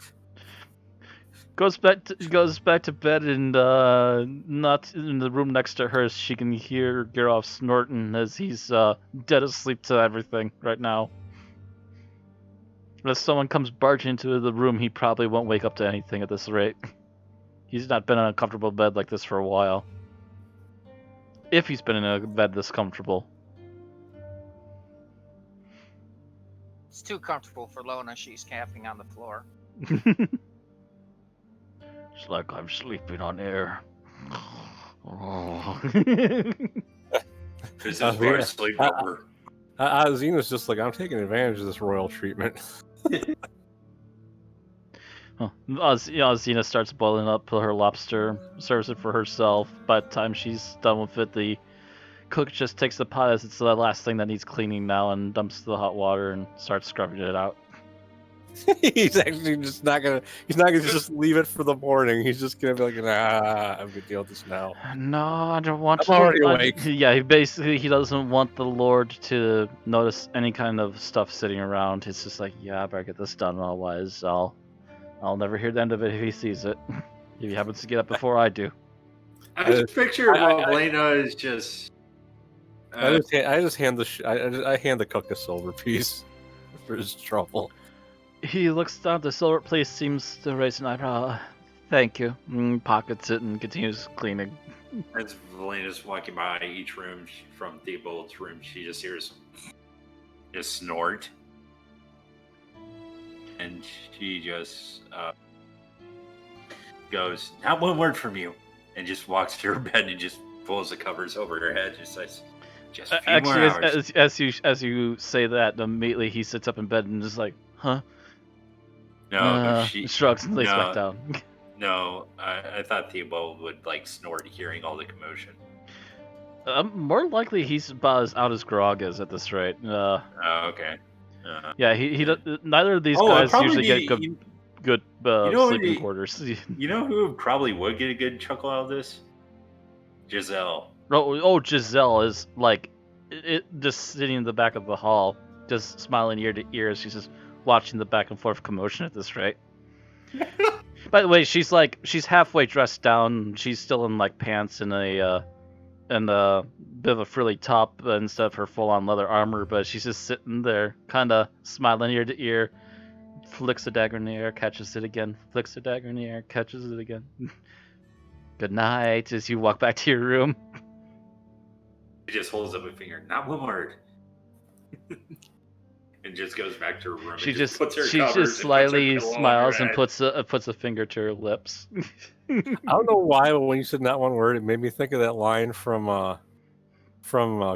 Goes back to bed and not in the room next to her. She can hear Geralt snorting as he's dead asleep to everything right now. Unless someone comes barging into the room, he probably won't wake up to anything at this rate. He's not been in a comfortable bed like this for a while. If he's been in a bed this comfortable. It's too comfortable for Lona. She's camping on the floor. It's like I'm sleeping on air. Oh. This is our sleepover. Azina's just like, I'm taking advantage of this royal treatment. Xena starts boiling up her lobster, serves it for herself. By the time she's done with it, the cook just takes the pot as it's the last thing that needs cleaning now and dumps the hot water and starts scrubbing it out. He's actually just not gonna just leave it for the morning. He's just gonna be like, I'm gonna deal with this now. No, I don't want I'm already awake. Yeah, he doesn't want the Lord to notice any kind of stuff sitting around. It's just like, yeah, I better get this done, otherwise I'll never hear the end of it if he sees it. If he happens to get up before I do. I just picture Valena is just. I just hand I hand the cook a silver piece for his trouble. He looks down at the silver piece, seems to raise an eyebrow. Thank you. Pockets it and continues cleaning. As Valena's walking by each room from Theobald's room, she just hears a snort. And she just goes, "Not one word from you," and just walks to her bed and just pulls the covers over her head and says, "Just a few more hours." As you say that, immediately he sits up in bed and just like, huh? No, she shrugs and lays back down. No, I thought Theobald would like snort hearing all the commotion. More likely he's about as out as Grog is at this rate. Okay. Yeah, he neither of these guys usually get good sleeping quarters. You know who probably would get a good chuckle out of this? Giselle. Oh, Giselle is like just sitting in the back of the hall, just smiling ear to ear as she's just watching the back and forth commotion at this rate. By the way, she's halfway dressed down. She's still in like pants and a bit of a frilly top instead of her full-on leather armor, but she's just sitting there, kind of smiling ear to ear. Flicks a dagger in the air, catches it again. Flicks a dagger in the air, catches it again. Good night as you walk back to your room. She just holds up a finger. Not one word. And just goes back to her room. She and just puts her she covers just and slightly puts her pillow on smiles her and head. puts a finger to her lips. I don't know why, but when you said not one word, it made me think of that line from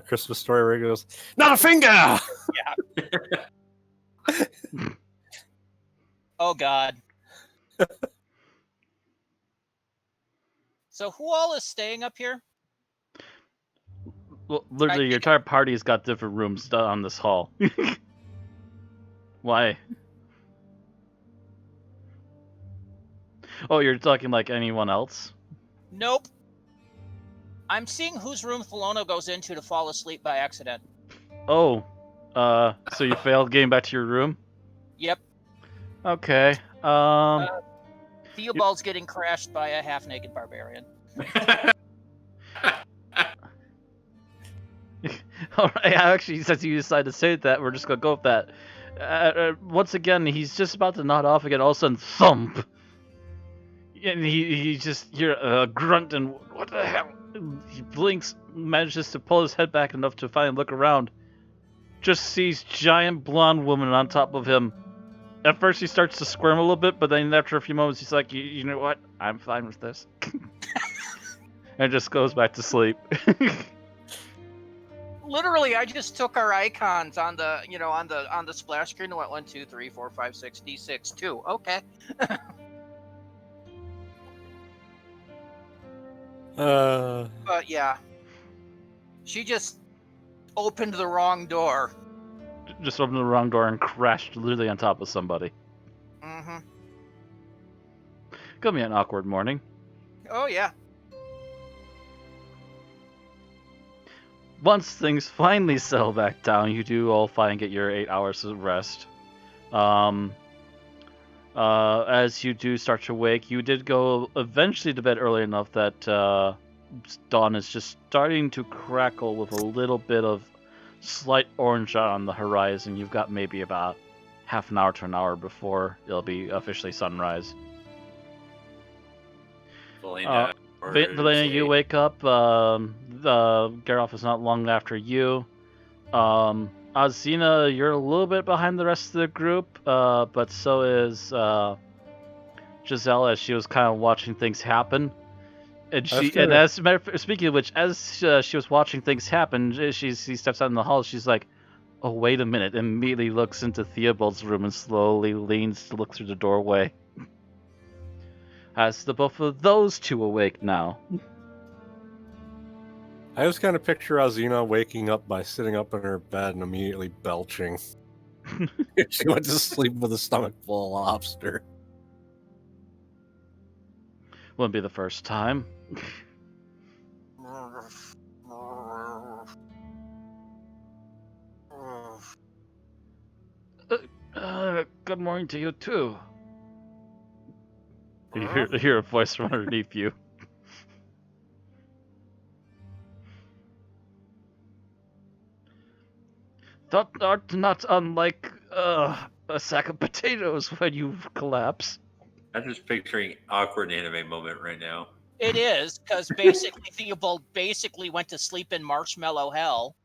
Christmas Story where he goes, "Not a finger!" Yeah. Oh, God. So who all is staying up here? Well, literally, your entire party's got different rooms on this hall. Why? Oh, you're talking like anyone else? Nope. I'm seeing whose room Thelona goes into to fall asleep by accident. Oh, so you failed getting back to your room? Yep. Okay. Theobald's getting crashed by a half-naked barbarian. All right, actually, since you decided to say that, we're just gonna go with that. Once again, he's just about to nod off again. All of a sudden, thump, and he just hear a grunt and what the hell? He blinks, manages to pull his head back enough to finally look around. Just sees giant blonde woman on top of him. At first, he starts to squirm a little bit, but then after a few moments, he's like, "You know what? I'm fine with this," and just goes back to sleep. Literally, I just took our icons on the, on the splash screen and went 1, 2, 3, 4, 5, 6, D6, 2. Okay. But yeah, she just opened the wrong door. Just opened the wrong door and crashed literally on top of somebody. Mm-hmm. Gonna be an awkward morning. Oh yeah. Once things finally settle back down, you do all finally get your 8 hours of rest. As you do start to wake, you did go eventually to bed early enough that dawn is just starting to crackle with a little bit of slight orange on the horizon. You've got maybe about half an hour to an hour before it'll be officially sunrise. Valena, Valena, you wake up. Geralt is not long after you. Azina, you're a little bit behind the rest of the group, but so is Giselle, as she was kind of watching things happen. And speaking of which, as she was watching things happen, she steps out in the hall. She's like, "Oh, wait a minute!" And immediately looks into Theobald's room and slowly leans to look through the doorway. As the both of those two awake now. I just kind of picture Azina waking up by sitting up in her bed and immediately belching. She went to sleep with a stomach full of lobster. Wouldn't be the first time. Good morning to you too. You hear a voice from underneath you. That are not unlike a sack of potatoes when you collapse. I'm just picturing awkward anime moment right now. It is, because basically Theobald basically went to sleep in marshmallow hell.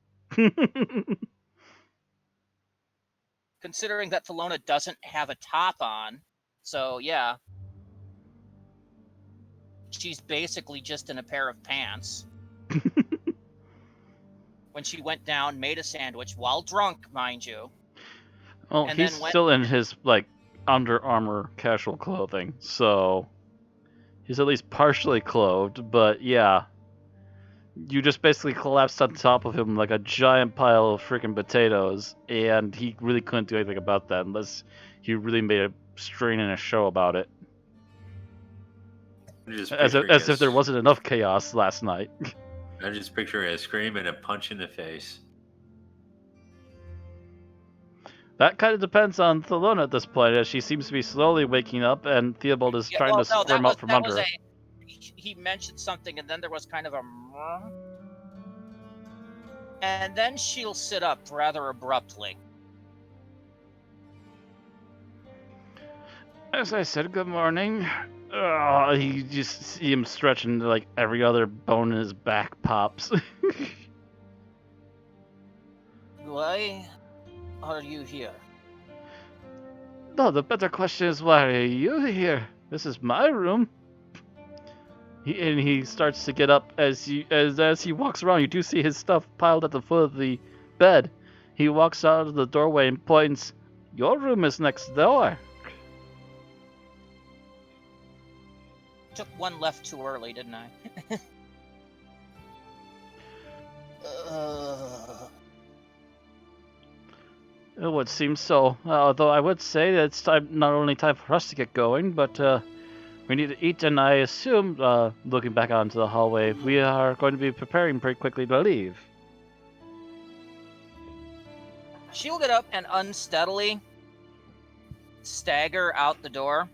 Considering that Thelona doesn't have a top on, so yeah. She's basically just in a pair of pants. When she went down, made a sandwich, while drunk, mind you. Well, and he's then went- still in his, Under Armour casual clothing, so he's at least partially clothed, but yeah. You just basically collapsed on top of him like a giant pile of freaking potatoes, and he really couldn't do anything about that unless he really made a strain and a show about it. As if there wasn't enough chaos last night. I'm just picturing a scream and a punch in the face. That kind of depends on Thelona at this point, as she seems to be slowly waking up, and Theobald is trying to squirm out from under her. He mentioned something, and then there was kind of a... And then she'll sit up rather abruptly. As I said, good morning. You just see him stretching, like every other bone in his back pops. Why are you here? No, the better question is, why are you here? This is my room. He starts to get up as he walks around. You do see his stuff piled at the foot of the bed. He walks out of the doorway and points. Your room is next door. Took one left too early, didn't I? It would seem so. Although I would say that it's not only time for us to get going, but we need to eat, and I assume, looking back out into the hallway, we are going to be preparing pretty quickly to leave. She'll get up and unsteadily stagger out the door.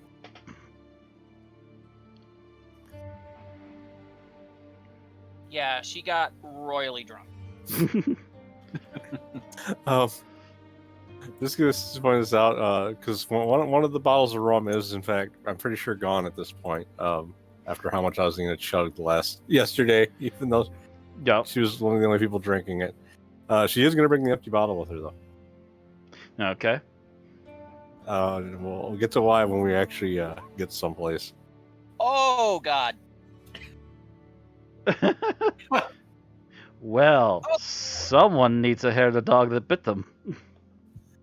Yeah, she got royally drunk. Just going to point this out because one of the bottles of rum is, in fact, I'm pretty sure gone at this point. After how much Azina chugged yesterday, even though Yep. she was one of the only people drinking it. She is going to bring the empty bottle with her, though. Okay. We'll get to why when we actually get someplace. Oh God! Well, someone needs to hair the dog that bit them.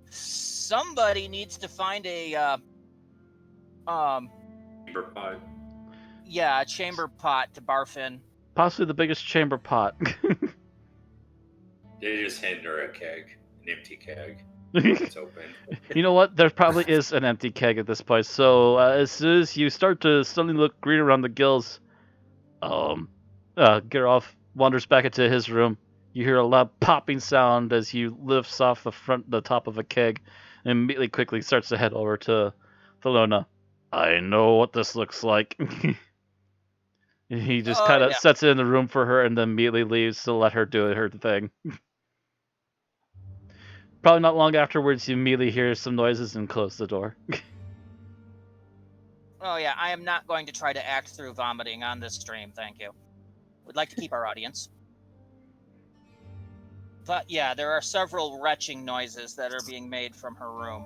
Somebody needs to find a Chamber pod. a chamber pot to barf in. Possibly the biggest chamber pot. They just hand her a keg, an empty keg. It's open. You know what? There probably is an empty keg at this point. So as soon as you start to suddenly look green around the gills, Geralf wanders back into his room. You hear a loud popping sound as he lifts off the top of a keg, and immediately quickly starts to head over to Thelona. I know what this looks like. He just kind of sets it in the room for her and then immediately leaves to let her do her thing. Probably not long afterwards, you immediately hear some noises and close the door. Oh yeah, I am not going to try to act through vomiting on this stream, thank you. We'd like to keep our audience. But yeah, there are several retching noises that are being made from her room.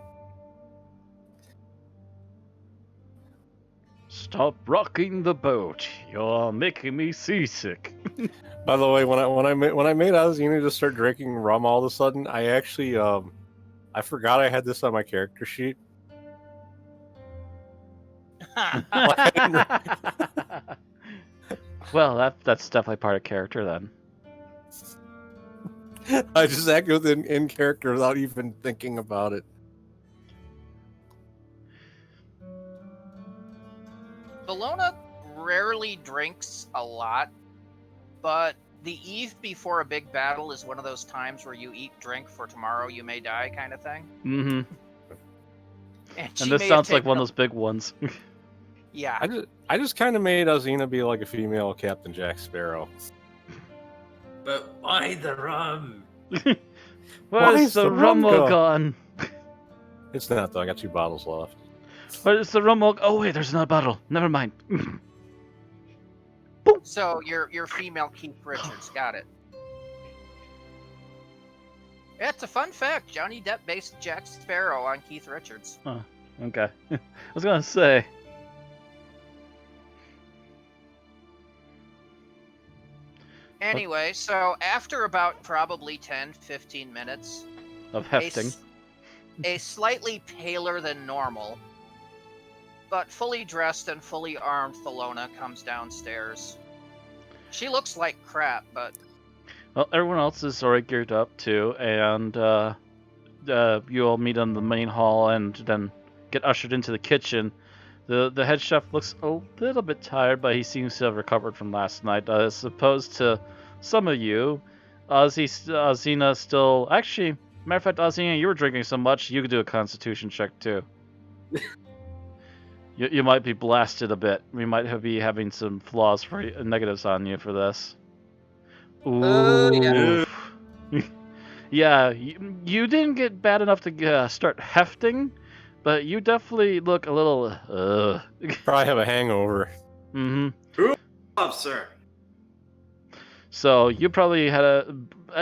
Stop rocking the boat. You're making me seasick. By the way, when I made Azina just start drinking rum all of a sudden, I actually I forgot I had this on my character sheet. Well, that's definitely part of character then. I just acted in character without even thinking about it. Thelona rarely drinks a lot, but the eve before a big battle is one of those times where you eat drink for tomorrow you may die kind of thing. Mm-hmm. And this sounds like one of those big ones. Yeah. I just kind of made Azina be like a female Captain Jack Sparrow. But why the rum? Why is the rum all gone? It's not, though. I got 2 bottles left. Where is the rum all... Oh, wait, there's another bottle. Never mind. So, you're female Keith Richards. Got it. It's a fun fact. Johnny Depp based Jack Sparrow on Keith Richards. Oh, okay. I was going to say... Anyway, so after about probably 10-15 minutes of hefting, a slightly paler than normal, but fully dressed and fully armed Thelona comes downstairs. She looks like crap, but... Well, everyone else is already geared up too, and you all meet in the main hall and then get ushered into the kitchen. The head chef looks a little bit tired, but he seems to have recovered from last night. As opposed to some of you, Azina still... Actually, matter of fact, Azina, you were drinking so much, you could do a constitution check too. You might be blasted a bit. We might be having some flaws for negatives on you for this. Ooh. Yeah, you didn't get bad enough to start hefting, but you definitely look a little... Probably have a hangover. Mm-hmm. Up, sir. So you probably had a...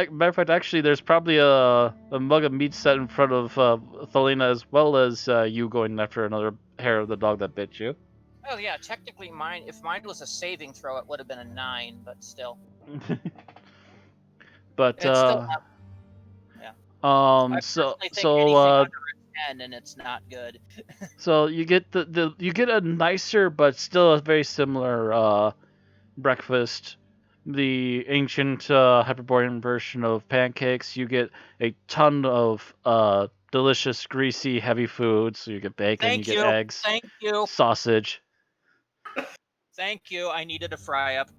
Matter of fact, actually, there's probably a mug of meat set in front of Thelena, as well as you going after another hair of the dog that bit you. Oh yeah, technically if mine was a saving throw, it would have been a 9, but still. But it's still not... Yeah. I think anything under a 10 and it's not good. So you get you get a nicer but still a very similar breakfast. The ancient Hyborian version of pancakes. You get a ton of delicious, greasy, heavy food. So you get bacon, you get eggs, Thank you, sausage. Thank you. I needed a fry up.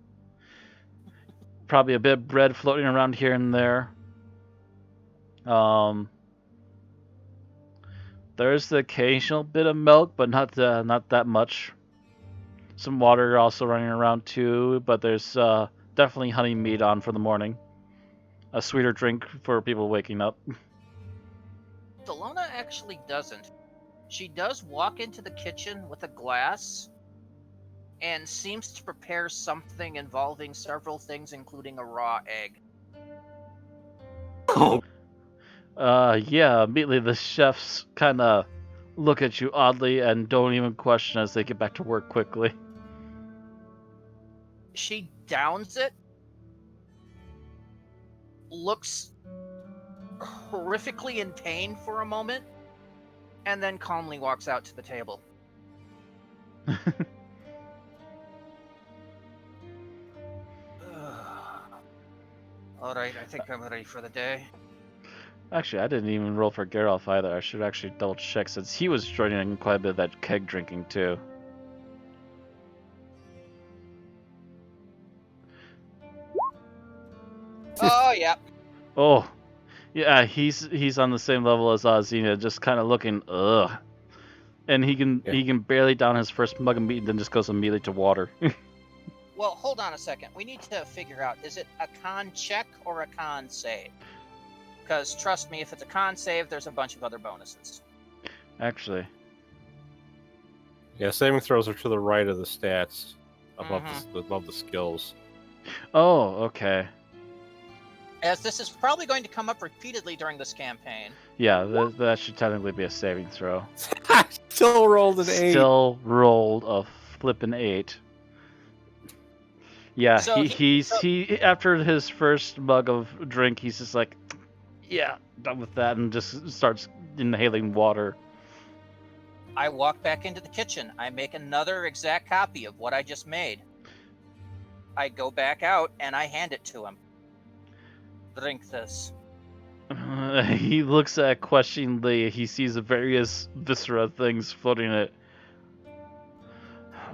Probably a bit of bread floating around here and there. There's the occasional bit of milk, but not that much. Some water also running around too, but there's definitely honey meat on for the morning. a sweeter drink for people waking up. Delona actually doesn't. She does walk into the kitchen with a glass and seems to prepare something involving several things, including a raw egg. Oh, Yeah, immediately the chefs kind of look at you oddly and don't even question as they get back to work quickly. She downs it, looks horrifically in pain for a moment, and then calmly walks out to the table. All right, I think I'm ready for the day. Actually, I didn't even roll for Geralf either. I should actually double check since he was joining in quite a bit of that keg drinking too. Oh, yeah. Oh, yeah, he's on the same level as Xena, just kind of looking ugh, and he can barely down his first mug of meat and then just goes immediately to water. Well, hold on a second. We need to figure out, is it a con check or a con save? Because trust me, if it's a con save, there's a bunch of other bonuses. Actually, Yeah, saving throws are to the right of the stats, above the skills. oh, okay, As this is probably going to come up repeatedly during this campaign. yeah, that should technically be a saving throw. Still rolled an 8. Still rolled a flippin' 8. Yeah, So he after his first mug of drink, he's just like, yeah, done with that, and just starts inhaling water. I walk back into the kitchen. I make another exact copy of what I just made. I go back out and I hand it to him. Drink this. He looks at it questioningly. He sees the various viscera things floating in it.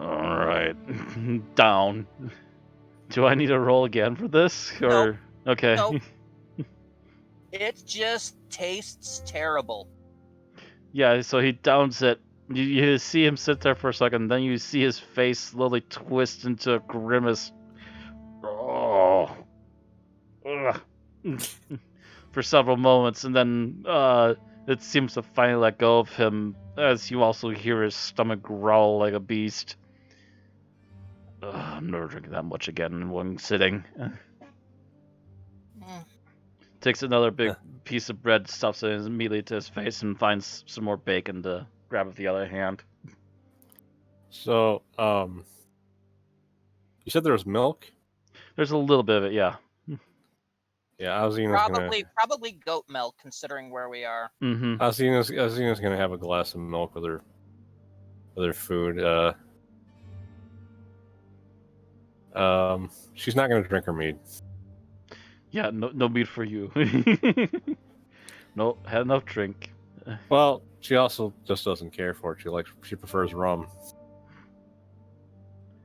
All right, down. Do I need to roll again for this? Or Nope. okay. Nope. It just tastes terrible. Yeah, so he downs it. You see him sit there for a second, then you see his face slowly twist into a grimace. Oh. Ugh. For several moments, and then it seems to finally let go of him as you also hear his stomach growl like a beast. I'm never drinking that much again in one sitting. Mm. Takes another big piece of bread, stuffs it immediately to his face, and finds some more bacon to grab with the other hand. So, you said there was milk? There's a little bit of it, yeah. Yeah, Alzina's Probably goat milk, considering where we are. Mm-hmm. Alzina's gonna have a glass of milk with her food. She's not gonna drink her mead. Yeah, no meat for you. No, had enough drink. Well, she also just doesn't care for it. She prefers rum.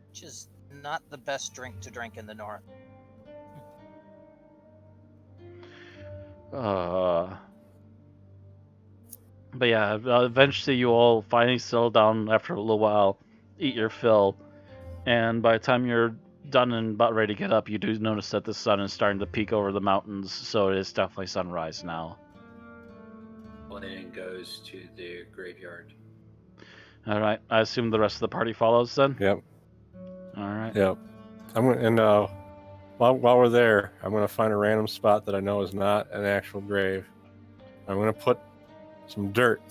Which is not the best drink to drink in the north. But yeah, eventually you all finally settle down after a little while, eat your fill, and by the time you're done and about ready to get up, you do notice that the sun is starting to peek over the mountains, so it is definitely sunrise now. Lennon goes to the graveyard. All right, I assume the rest of the party follows then. Yep. All right. Yep. While we're there, I'm gonna find a random spot that I know is not an actual grave. I'm gonna put some dirt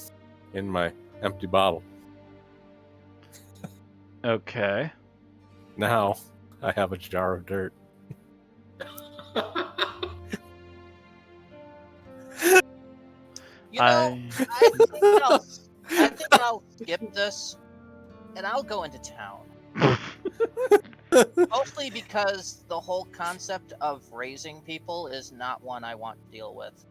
in my empty bottle. Okay. Now I have a jar of dirt. You know, I think I'll skip this, and I'll go into town. Mostly because the whole concept of raising people is not one I want to deal with.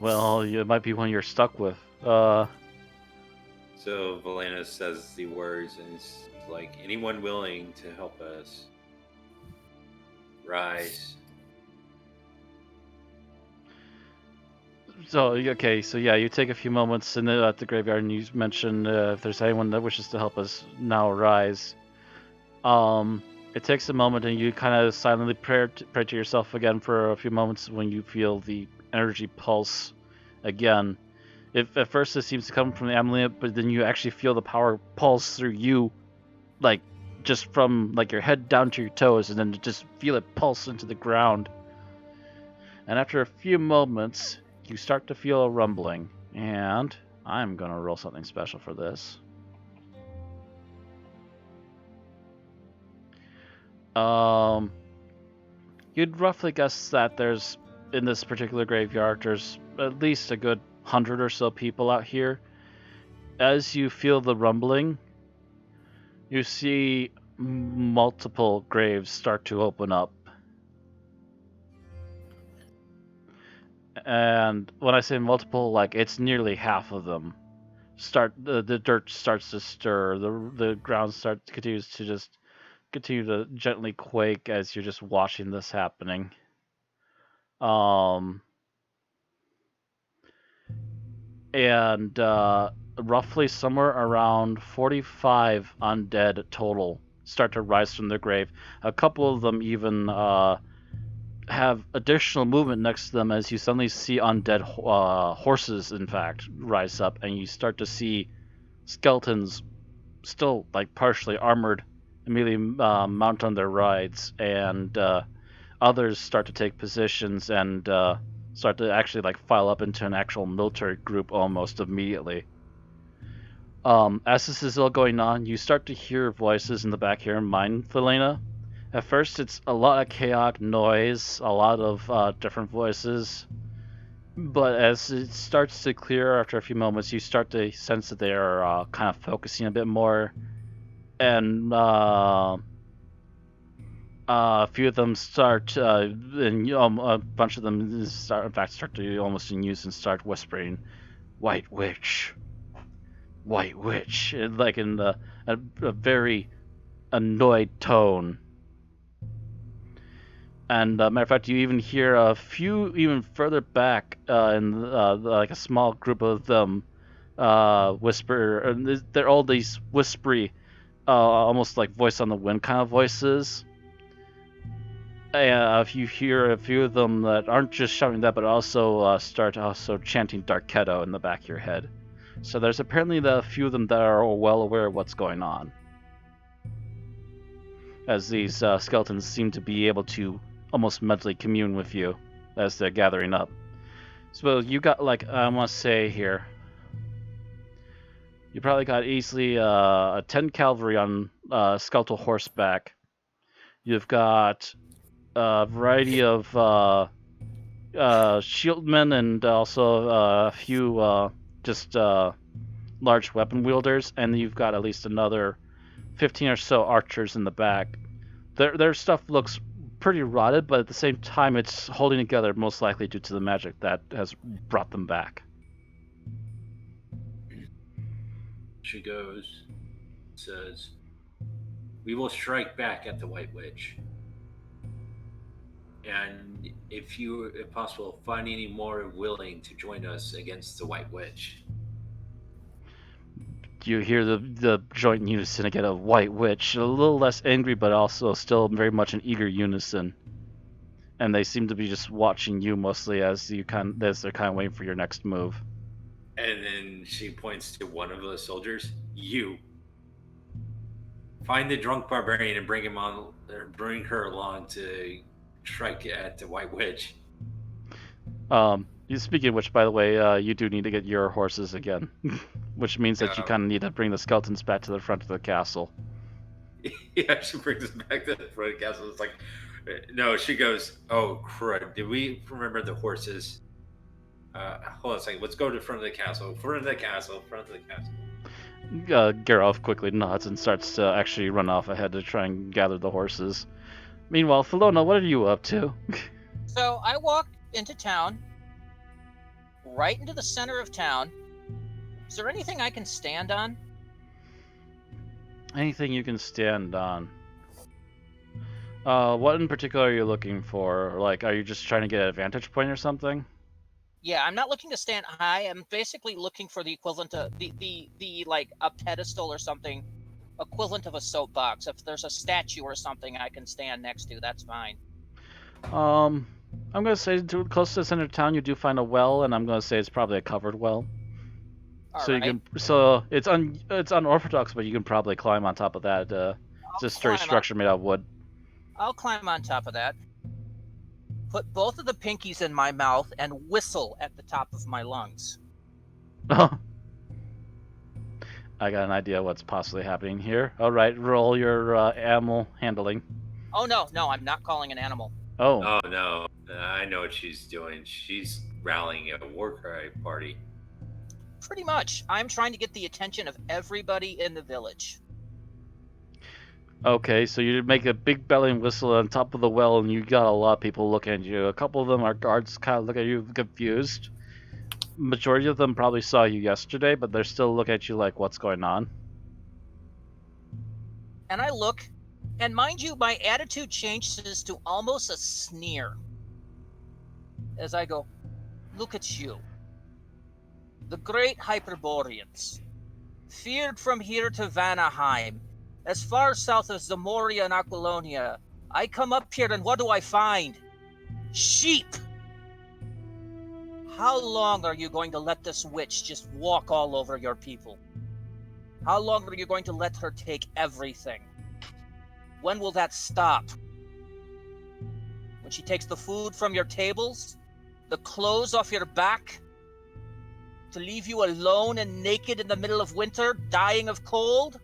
Well, it might be one you're stuck with. So Valena says the words and it's like, anyone willing to help us rise. So okay, so yeah, you take a few moments and then at the graveyard, and you mention if there's anyone that wishes to help us now rise. It It takes a moment, and you kind of silently pray to yourself again for a few moments when you feel the energy pulse again. If at first it seems to come from the amulet, but then you actually feel the power pulse through you, like just from like your head down to your toes, and then just feel it pulse into the ground. And after a few moments, you start to feel a rumbling, and I'm gonna roll something special for this. You'd roughly guess that there's, in this particular graveyard, there's at least a good 100 or so people out here. As you feel the rumbling, you see multiple graves start to open up. And when I say multiple, like it's nearly half of them. The dirt starts to stir, the ground continues to gently quake as you're just watching this happening. And roughly somewhere around 45 undead total start to rise from their grave. A couple of them even have additional movement next to them as you suddenly see undead horses, in fact, rise up, and you start to see skeletons still like partially armored immediately mount on their rides, and others start to take positions and start to actually like file up into an actual military group almost immediately. As this is all going on, you start to hear voices in the back here in mine, Felena. At first, it's a lot of chaotic noise, a lot of different voices. But as it starts to clear after a few moments, you start to sense that they are kind of focusing a bit more. And a few of them start, and a bunch of them start to almost in use and start whispering, "White Witch, White Witch," like in a very annoyed tone. And matter of fact, you even hear a few even further back in like a small group of them whisper. They're all these whispery, almost like voice on the wind kind of voices. If you hear a few of them that aren't just shouting that, but also start chanting Darketo in the back of your head. So there's apparently a few of them that are well aware of what's going on, as these skeletons seem to be able to almost mentally commune with you as they're gathering up. So you got, like, I want to say here, you probably got easily a 10 cavalry on skeletal horseback. You've got a variety of shieldmen and also a few just large weapon wielders, and you've got at least another 15 or so archers in the back. Their stuff looks pretty rotted, but at the same time it's holding together, most likely due to the magic that has brought them back. She goes, says, "We will strike back at the White Witch. And if possible, find any more willing to join us against the White Witch." You hear the joint unison again of White Witch, a little less angry, but also still very much an eager unison. And they seem to be just watching you mostly as they're kind of waiting for your next move. And then she points to one of the soldiers. "You find the drunk barbarian and bring him on, or bring her along to strike at the White Witch." Speaking of which, by the way, you do need to get your horses again, which means that you kind of need to bring the skeletons back to the front of the castle. Yeah, she brings us back to the front of the castle. It's like, no, she goes, "Oh, crud. Did we remember the horses? Hold on a second. Let's go to the front of the castle. Front of the castle. Front of the castle." Geralt quickly nods and starts to actually run off ahead to try and gather the horses. Meanwhile, Felona, what are you up to? So I walked into town, right into the center of town. Is there anything I can stand on? Anything you can stand on. What in particular are you looking for? Like, are you just trying to get a vantage point or something? Yeah, I'm not looking to stand high. I'm basically looking for the equivalent of the like a pedestal or something equivalent of a soapbox. If there's a statue or something I can stand next to, that's fine. I'm gonna say close to the center of town you do find a well, and I'm gonna say it's probably a covered well. All So right. you can, so it's unorthodox, but you can probably climb on top of that. It's a straight climb structure made out of wood. I'll climb on top of that. Put both of the pinkies in my mouth and whistle at the top of my lungs. I got an idea what's possibly happening here. All right, roll your animal handling. Oh no, I'm not calling an animal. Oh, Oh no, I know what she's doing. She's rallying a war cry party. Pretty much. I'm trying to get the attention of everybody in the village. okay. So you make a big belling whistle on top of the well, and you got a lot of people looking at you. A couple of them are guards, kind of look at you confused. Majority of them probably saw you yesterday, but they're still looking at you like, "What's going on?" And I look, and mind you, my attitude changes to almost a sneer. As I go, look at you. The great Hyborians. Feared from here to Vanaheim, as far south as Zamoria and Aquilonia. I come up here and what do I find? Sheep! How long are you going to let this witch just walk all over your people? How long are you going to let her take everything? When will that stop? When she takes the food from your tables? The clothes off your back? To leave you alone and naked in the middle of winter, dying of cold?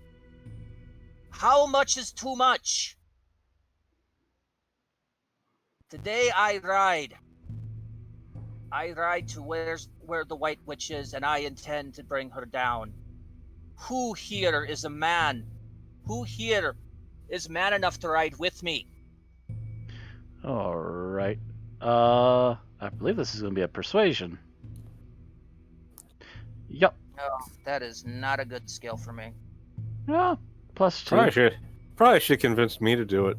How much is too much? Today I ride. I ride to where the White Witch is, and I intend to bring her down. Who here is a man? Who here is man enough to ride with me? All right. I believe this is gonna be a persuasion. Yep. No, that is not a good skill for me. Yeah. +2. Probably should convince me to do it.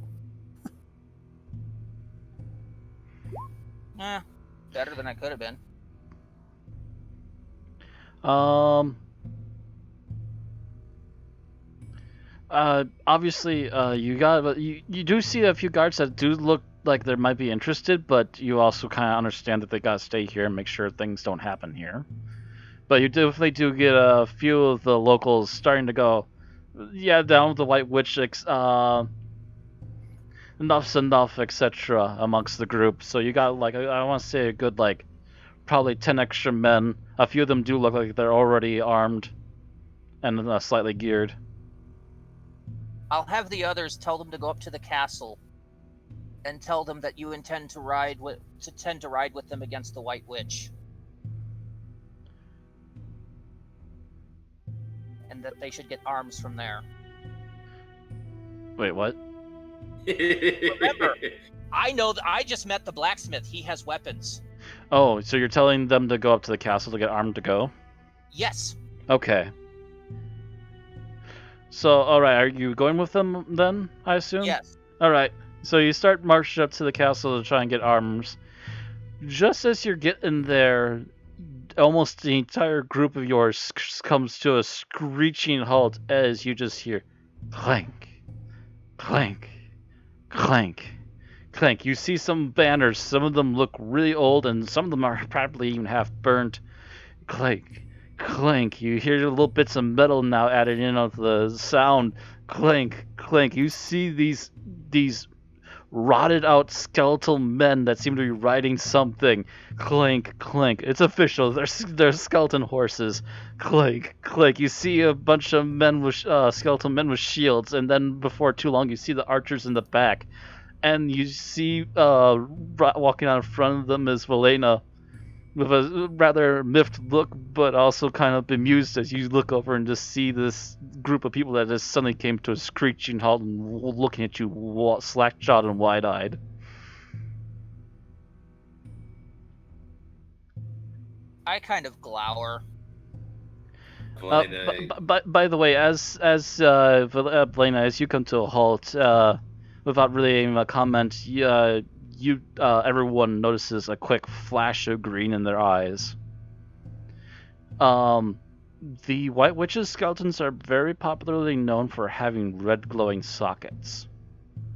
Better than I could have been. Obviously, you do see a few guards that do look like they might be interested, but you also kind of understand that they gotta stay here and make sure things don't happen here. But you definitely do get a few of the locals starting to go, yeah, down with the White Witch, enough's enough, etc. amongst the group. So you got like, I want to say a good like, probably 10 extra men. A few of them do look like they're already armed and slightly geared. I'll have the others tell them to go up to the castle and tell them that you intend to ride with them against the White Witch. And that they should get arms from there. Wait, what? Remember, I know that I just met the blacksmith. He has weapons. Oh, so you're telling them to go up to the castle to get armed to go? Yes. Okay. So, alright, are you going with them then, I assume? Yes. Alright, so you start marching up to the castle to try and get arms. Just as you're getting there, almost the entire group of yours comes to a screeching halt as you just hear clank, clank, clank, clank. You see some banners. Some of them look really old, and some of them are probably even half burnt. Clank, clank. You hear little bits of metal now added in of the sound. Clank, clank. You see these rotted out skeletal men that seem to be riding something. Clank, clank. It's official. They're skeleton horses. Clank, clank. You see a bunch of men with skeletal men with shields, and then before too long, you see the archers in the back, and you see walking out in front of them is Valena, with a rather miffed look, but also kind of bemused as you look over and just see this group of people that just suddenly came to a screeching halt and looking at you slack-jawed and wide-eyed. I kind of glower. By the way, as Valena, as you come to a halt, without really even a comment, everyone notices a quick flash of green in their eyes. The White Witch's skeletons are very popularly known for having red glowing sockets.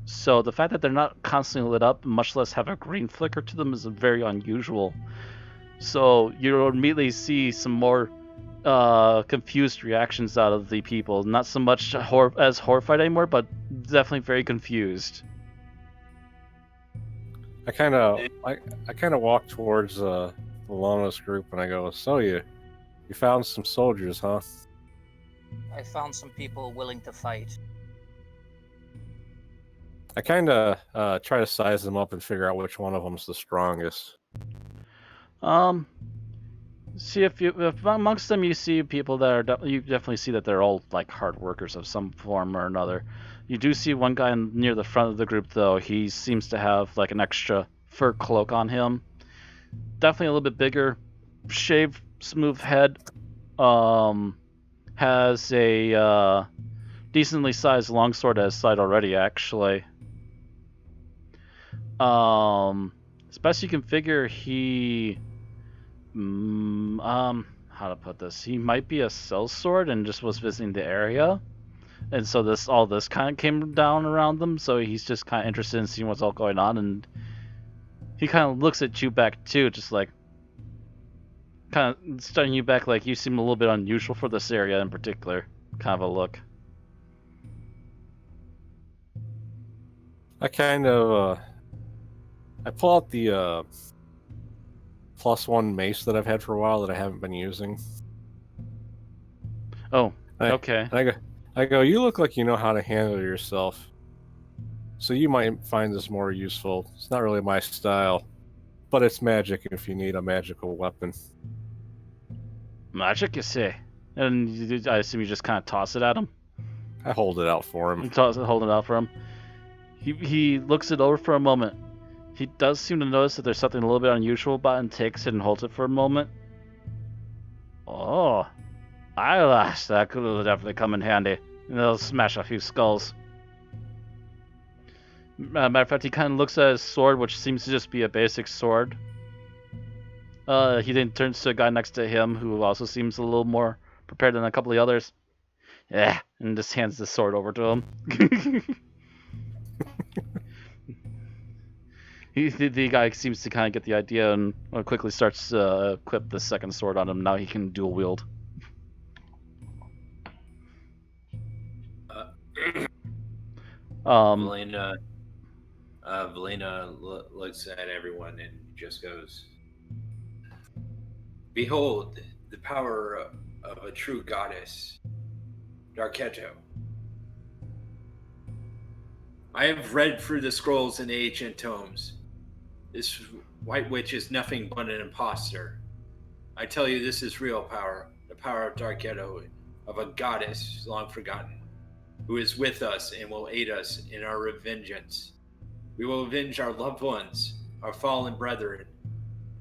So the fact that they're not constantly lit up, much less have a green flicker to them, is very unusual. So you'll immediately see some more confused reactions out of the people. Not so much as horrified anymore, but definitely very confused. I kind of walk towards the Lonos group and I go, "So you found some soldiers, huh?" I found some people willing to fight. I kind of try to size them up and figure out which one of them's the strongest. See if amongst them you see people that are you definitely see that they're all like hard workers of some form or another. You do see one guy near the front of the group though. He seems to have like an extra fur cloak on him. Definitely a little bit bigger, shaved, smooth head. Has a decently sized longsword at his side already, actually. As best you can figure, he how to put this? He might be a sellsword and just was visiting the area, and so all this kind of came down around them. So he's just kind of interested in seeing what's all going on, and he kind of looks at you back too, just like kind of studying you back, like you seem a little bit unusual for this area in particular. Kind of a look. I kind of I pull out the +1 mace that I've had for a while that I haven't been using. Oh, okay. I go, you look like you know how to handle yourself. So you might find this more useful. It's not really my style, but it's magic if you need a magical weapon. Magic, you say? And I assume you just kind of toss it at him? I hold it out for him. Hold it out for him. He looks it over for a moment. He does seem to notice that there's something a little bit unusual about it and takes it and holds it for a moment. Oh, eyelash, that could definitely come in handy. And they'll smash a few skulls. Matter of fact, he kind of looks at his sword, which seems to just be a basic sword. He then turns to a guy next to him, who also seems a little more prepared than a couple of the others. Yeah, and just hands the sword over to him. The guy seems to kind of get the idea and quickly starts to equip the second sword on him. Now he can dual wield. Valena looks at everyone and just goes, "Behold, the power of a true goddess, Darketo. I have read through the scrolls in the ancient tomes. This White Witch is nothing but an imposter. I tell you, this is real power, the power of Darketo, of a goddess long forgotten, who is with us and will aid us in our revengeance. We will avenge our loved ones, our fallen brethren,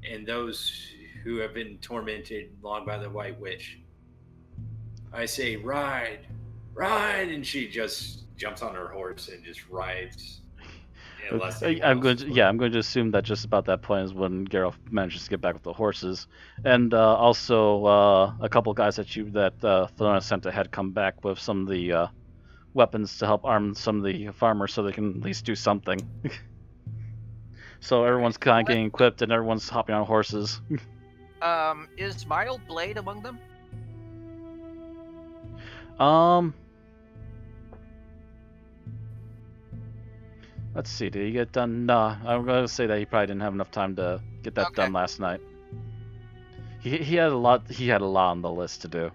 and those who have been tormented long by the White Witch. I say, ride, ride," and she just jumps on her horse and just rides. I'm going to assume that just about that point is when Geralt manages to get back with the horses, and also a couple guys that Thelona sent ahead come back with some of the weapons to help arm some of the farmers so they can at least do something. So everyone's kind of getting equipped and everyone's hopping on horses. Is my old blade among them? Let's see, did he get done? No, I'm going to say that he probably didn't have enough time to get that done last night. He had a lot on the list to do.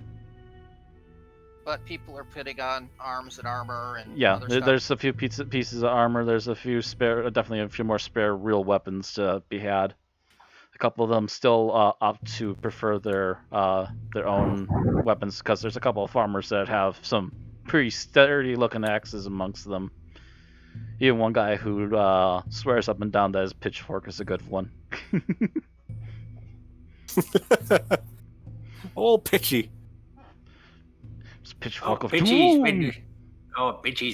But people are putting on arms and armor and yeah, other stuff. There's a few pieces of armor. There's a few definitely a few more spare real weapons to be had. A couple of them still opt to prefer their own weapons because there's a couple of farmers that have some pretty sturdy looking axes amongst them. Even one guy who swears up and down that his pitchfork is a good one. Old Pitchy. It's pitchfork of Pitchy's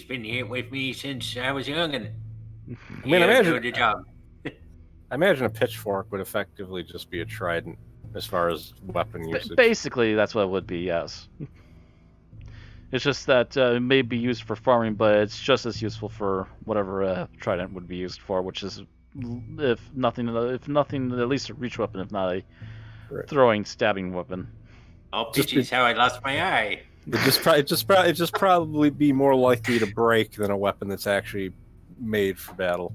been here with me since I was young, and I mean, doing the job. I imagine a pitchfork would effectively just be a trident. as far as weapon usage. Basically, that's what it would be. Yes. It's just that it may be used for farming, but it's just as useful for whatever trident would be used for, which is, if nothing, at least a reach weapon, if not a throwing, stabbing weapon. Oh, Peachy's how I lost my eye. It just probably be more likely to break than a weapon that's actually made for battle.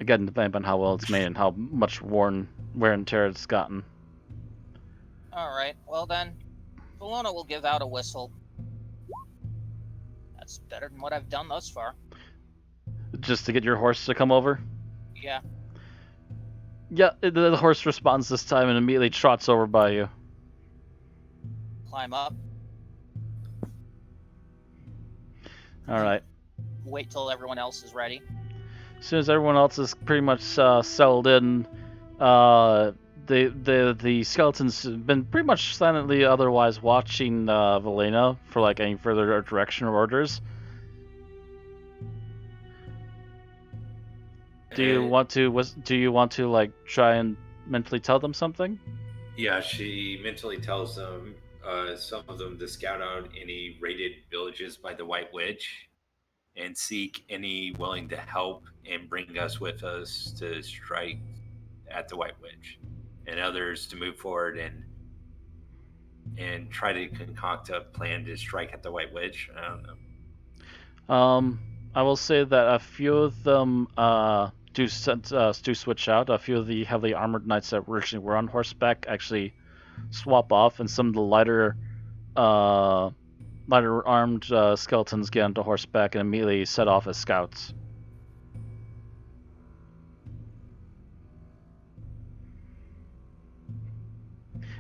Again, depending on how well it's made and how much wear and tear it's gotten. All right. Well then, Bologna will give out a whistle. That's better than what I've done thus far. Just to get your horse to come over? Yeah. Yeah, the horse responds this time and immediately trots over by you. Climb up. Alright. Wait till everyone else is ready. As soon as everyone else is pretty much settled in, the skeletons have been pretty much silently otherwise watching Velena for like any further direction or orders. Do you want to like try and mentally tell them something? Yeah, she mentally tells them, some of them, to scout out any raided villages by the White Witch and seek any willing to help and bring us with us to strike at the White Witch, and others to move forward and try to concoct a plan to strike at the White Witch. I don't know. I will say that a few of them do switch out. A few of the heavily armored knights that originally were on horseback actually swap off, and some of the lighter armed skeletons get onto horseback and immediately set off as scouts.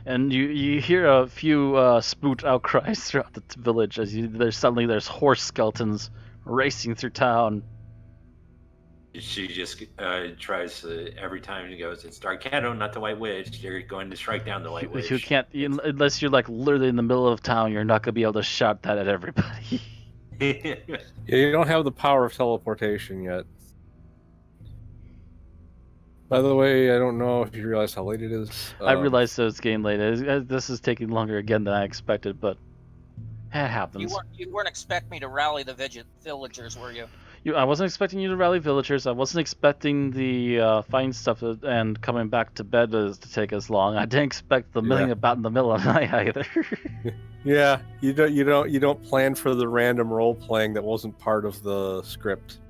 And you hear a few spooked outcries throughout the village as there's horse skeletons racing through town. She just tries to, every time she goes, it's Darkato, not the White Witch. You're going to strike down the White Witch. You can't, unless you're like literally in the middle of town, you're not gonna be able to shout that at everybody. Yeah, you don't have the power of teleportation yet. By the way, I don't know if you realize how late it is. I realize that it's getting late. This is taking longer again than I expected, but it happens. You weren't expecting me to rally the villagers, were you? I wasn't expecting you to rally villagers. I wasn't expecting the fighting stuff and coming back to bed to take as long. I didn't expect the milling about in the middle of the night either. Yeah, you don't plan for the random role playing that wasn't part of the script.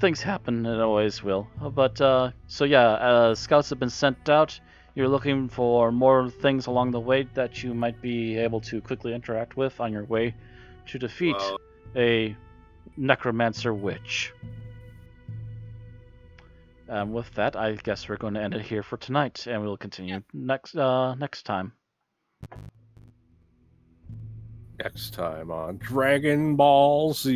Things happen, it always will. But so yeah, scouts have been sent out. You're looking for more things along the way that you might be able to quickly interact with on your way to defeat a necromancer witch. With that, I guess we're going to end it here for tonight, and we'll continue next time. Next time on Dragon Ball Z.